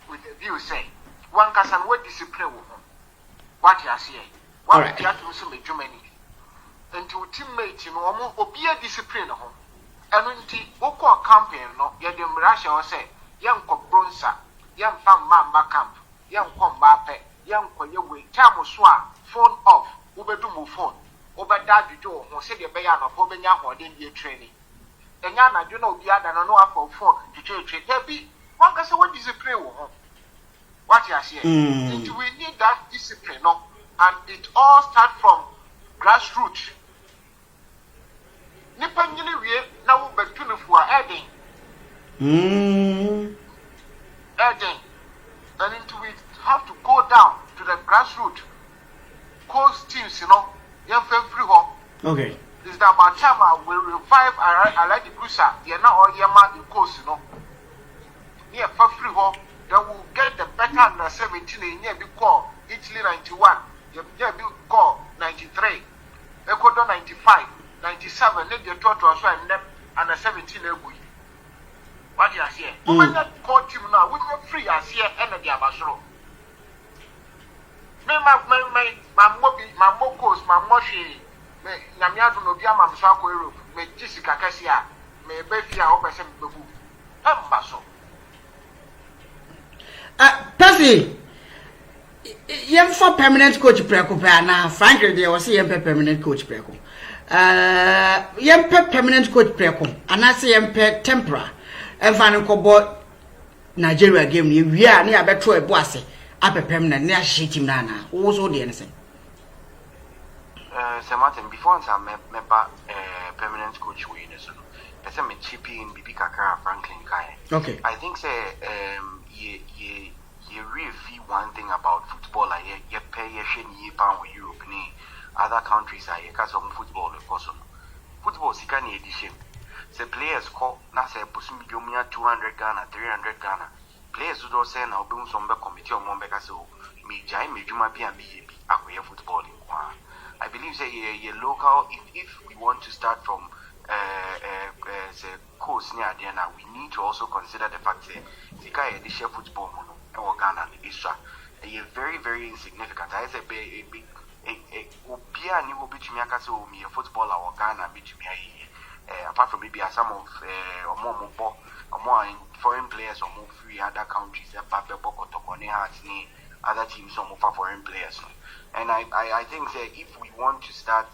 with the view say, one can what discipline with him. What you are saying, what you have to say, Germany. And to teammate, you know, or be a discipline of him. And when the Oko campaign, no, you have Russia or say, young Cobronsa, young Fan Mama Camp, young Combape, young Koyewe, Tamuswa, phone off, Ubedumu phone. Over that you do, who said the Bayan of Hobenya or didn't be training. And Yana, you know, the other no for phone to trade. There be one can say what discipline will what you are saying. And we need that discipline, no? And it all starts from grassroots. Nippon now back to for adding. Adding. And into it have to go down to the grassroots. Coach teams, you know. Okay. It's about time I will revive I like the Brusa. You're not all your man in course, you know. Near free home, then we'll get the better under 17 in year because Italy 91, you call 93, Ecuador 95, 97, then the total also and them under 17 every. What do you say? When that call team now, we are free as here and the Abasro. My mokos, my moshi, Namiadu no Biama Sako Europe, Jessica Cassia, me be ya o person be bu amba so Percy, yam for permanent coach preko pa na frankly they was yam permanent coach preko yam permanent coach preko anase yam tempera enfa ko bo Nigeria game ni wi a na abeto ebo ase ape permanent na ahye team na na wo so de nse Sir Martin, before I member permanent coach we so person me chip in bibi kakra Franklin Kai. Okay. I think say you really one thing about football like you pay your share ni pound with Europe ni other countries are because of football of course. Football sika ni edition. Say players call na say pusu million 200 Ghana 300 Ghana. Players who don't say na obi some be committee or mo be ka so me jai me juma bi and bi akoye football in kwa. I believe say a local if we want to start from say course near Diana, we need to also consider the fact that the guy the share football or Ghana is very, very insignificant. I say Ubia new between so me a footballer or Ghana between apart from maybe some of or more foreign players or more free other countries that other teams some of foreign players. And I think that if we want to start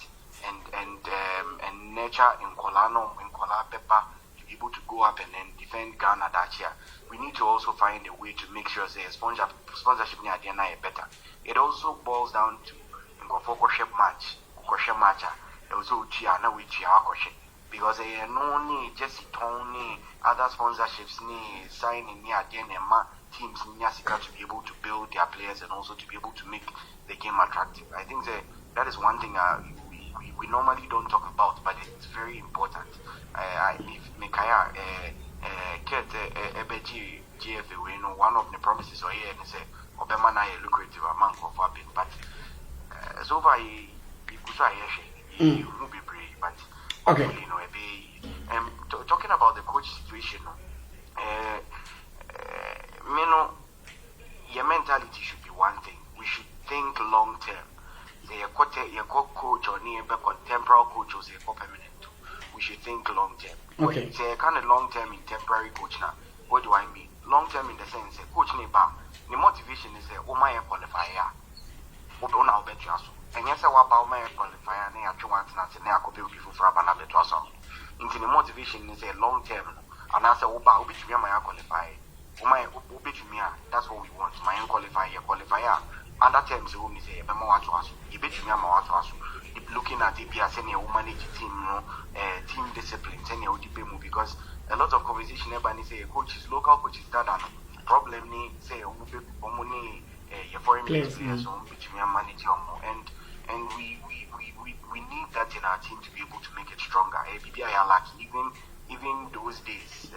and nurture in Kolano, in Kola Pepper to be able to go up and then defend Ghana that year, we need to also find a way to make sure the sponsorship near the end better. It also boils down to match, also Chiana with Chiakoshi. Because no need just Tony, other sponsorships need signing near the end teams to be able to build their players and also to be able to make the game attractive. I think that is one thing we normally don't talk about, but it's very important. If Mekaya GFA, we know one of the promises or here and say Obama na a lucrative amount of our big, but so far he won't be brave, but okay. You know, talking about the coach situation, your mentality should be one thing. We should think long term. Your coach or near temporal coach or say permanent. We should think long term. Okay. Say kind of long term in temporary coach now. What do I mean? Long term in the sense coach the motivation is my qualifier. What on our bet you and yes, I about my qualifier and I want to say I could be before for a bet or something. Into the motivation is a long term and I say Oba which me my qualifier. That's what we want. My own qualifier. Other terms, you say, looking at it, senior manage team, team discipline, senior because a lot of conversation everybody say coaches, local coaches that are problem say your foreign players between manage and we need that in our team to be able to make it stronger. Even those days,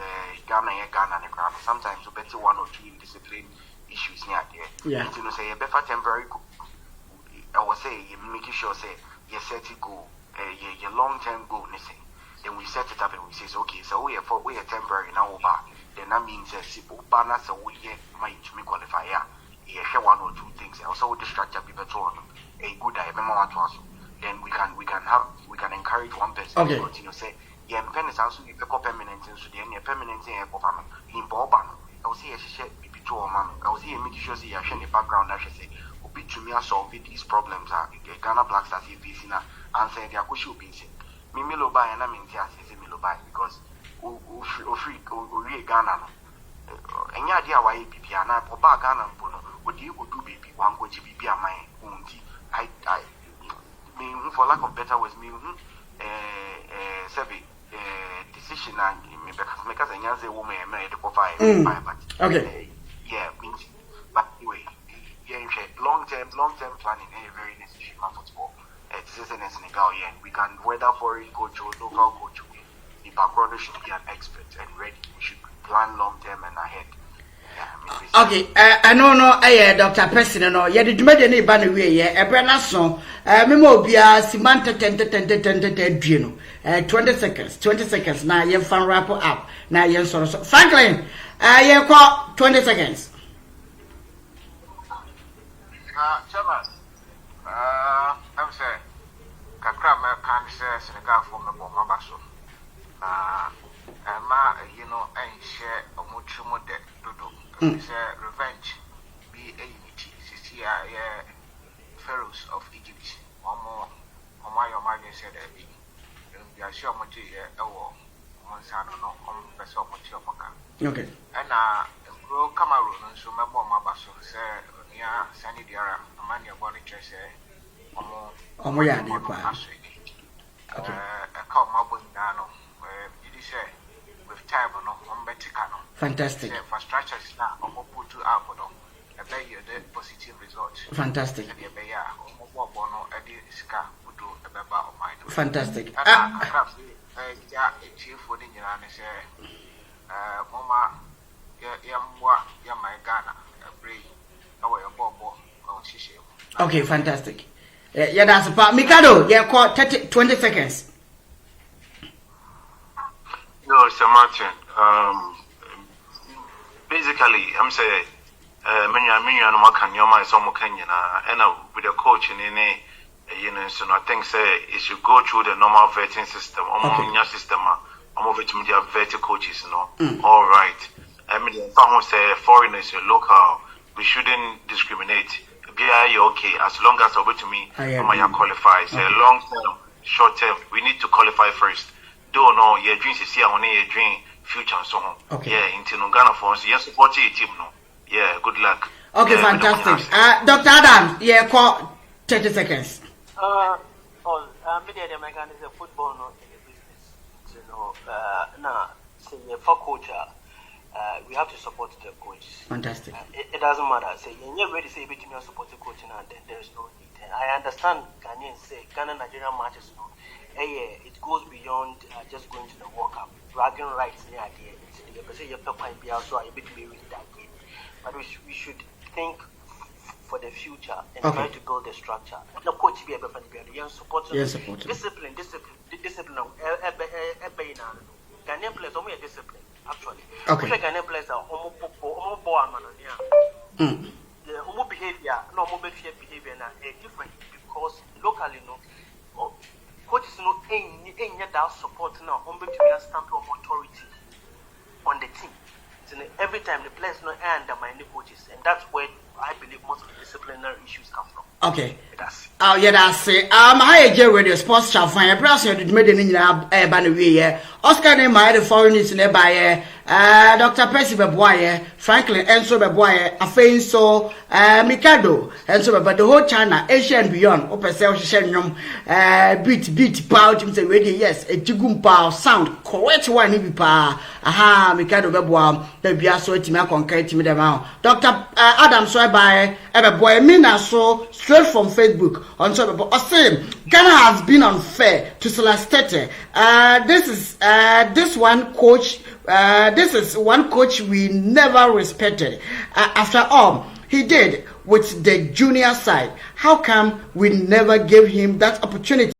Ghana and Ghana, sometimes we better one or two indiscipline issues near there. Yeah. You know, say a better temporary. I will say you making sure say you set it goal, your long term goal. Then we set it up and we say okay, so we are temporary now over. Then that means banner so we might to make qualify. Yeah, share one or two things. Also distract people to a good I remember what was. Then we can encourage one person to continue say. Yeah, pen is also you pick up permanent so the permanent in Boban. I will see a share to a man. I will see a make sure see a shiny background that she say, Obi to me solve these problems are Ghana Black Stars if this answer their question be said. Mimilo buy and I mean Milo buy because free Ghana. And ya dear why be and I papa Ghana Bono, what do you do baby one coach be a mine I mean for lack of better was me survey decision and because I say woman made the profile okay. Yeah, but anyway, long term planning is very necessary for football. It's in Senegal, we can whether foreign coach or local coach, the background should be an expert and ready. We should plan long term and ahead. Okay, I know Dr. President no ye did me dey ba na we ye e bre na so me mo bia simanta 10 20 seconds na ye fan wrap up na ye so Franklin ye ko 20 seconds chairman I'm say kakra me kan say Senegal for me bo ma ba so you know, and share a much more debt. Revenge be a unity. See, pharaohs of Egypt. One more, your mind said, you are sure much here, one son, no, person of much of okay. And grow Cameroon, so my mom, my basso, say, near Sannie Diara, a man your body church, okay. A call my boy Nano, you say, with time or no, on Beticano. Fantastic. Infrastructure is now, I'm going to put you out for them. A very positive result. Fantastic. Fantastic. Okay, fantastic. Yeah, that's about Mikado. Yeah, call 20 seconds. No, Sir Martin. Basically, I'm saying, and with the coach in any, so I think it should go through the normal vetting system. System, vetting coaches, all right. I mean, if someone say foreigners, local, we shouldn't discriminate. Be okay as long as over to me, qualify. Say long term, short term, we need to qualify first. Don't know your dreams is here on your dream future and so on. Okay. Yeah, into Ghana for us. Yes, support your team, no. Yeah, good luck. Okay, fantastic. Dr. Adam, yeah, call 30 seconds. Media American is a football, not in the business. You know, now, say, for coach, we have to support the coaches. Fantastic. It doesn't matter. Say, you're ready to say, between your support the coach, and then there's no need. I understand Ghanaians say, Ghana Nigeria matches, no. It goes beyond just going to the World Cup. Bragging rights near the end. But we should think for the future and try to build a structure. No coach be able to support discipline. Ghanaian players only a discipline, actually. Okay. Ghanaian players are the behavior, no behavior now different because locally coaches ain't that support now on the stamp of authority on the team. So every time the players undermine the coaches, and that's where I believe most of the disciplinary issues come from. Okay. Oh yeah, that's it. Hi GLRadio Sports CHAO FAN. Perhaps you did made in Banaway. Oscar name my the foreigners in by Dr. Percy Beboye, Franklin Enso Beboye, Afenso, Mikado, Enso, but the whole China, Asia and beyond. Open self shenum, beat, pout him say ready, yes, a jigum pow sound, correct one if pa. Aha, Mikado Beboa, the Biaso Tima concrete me them out. Dr. Adam so by boy, Mina so straight from Facebook on top of same Ghana has been unfair to Celestete. This one coach we never respected. After all he did with the junior side, how come we never gave him that opportunity?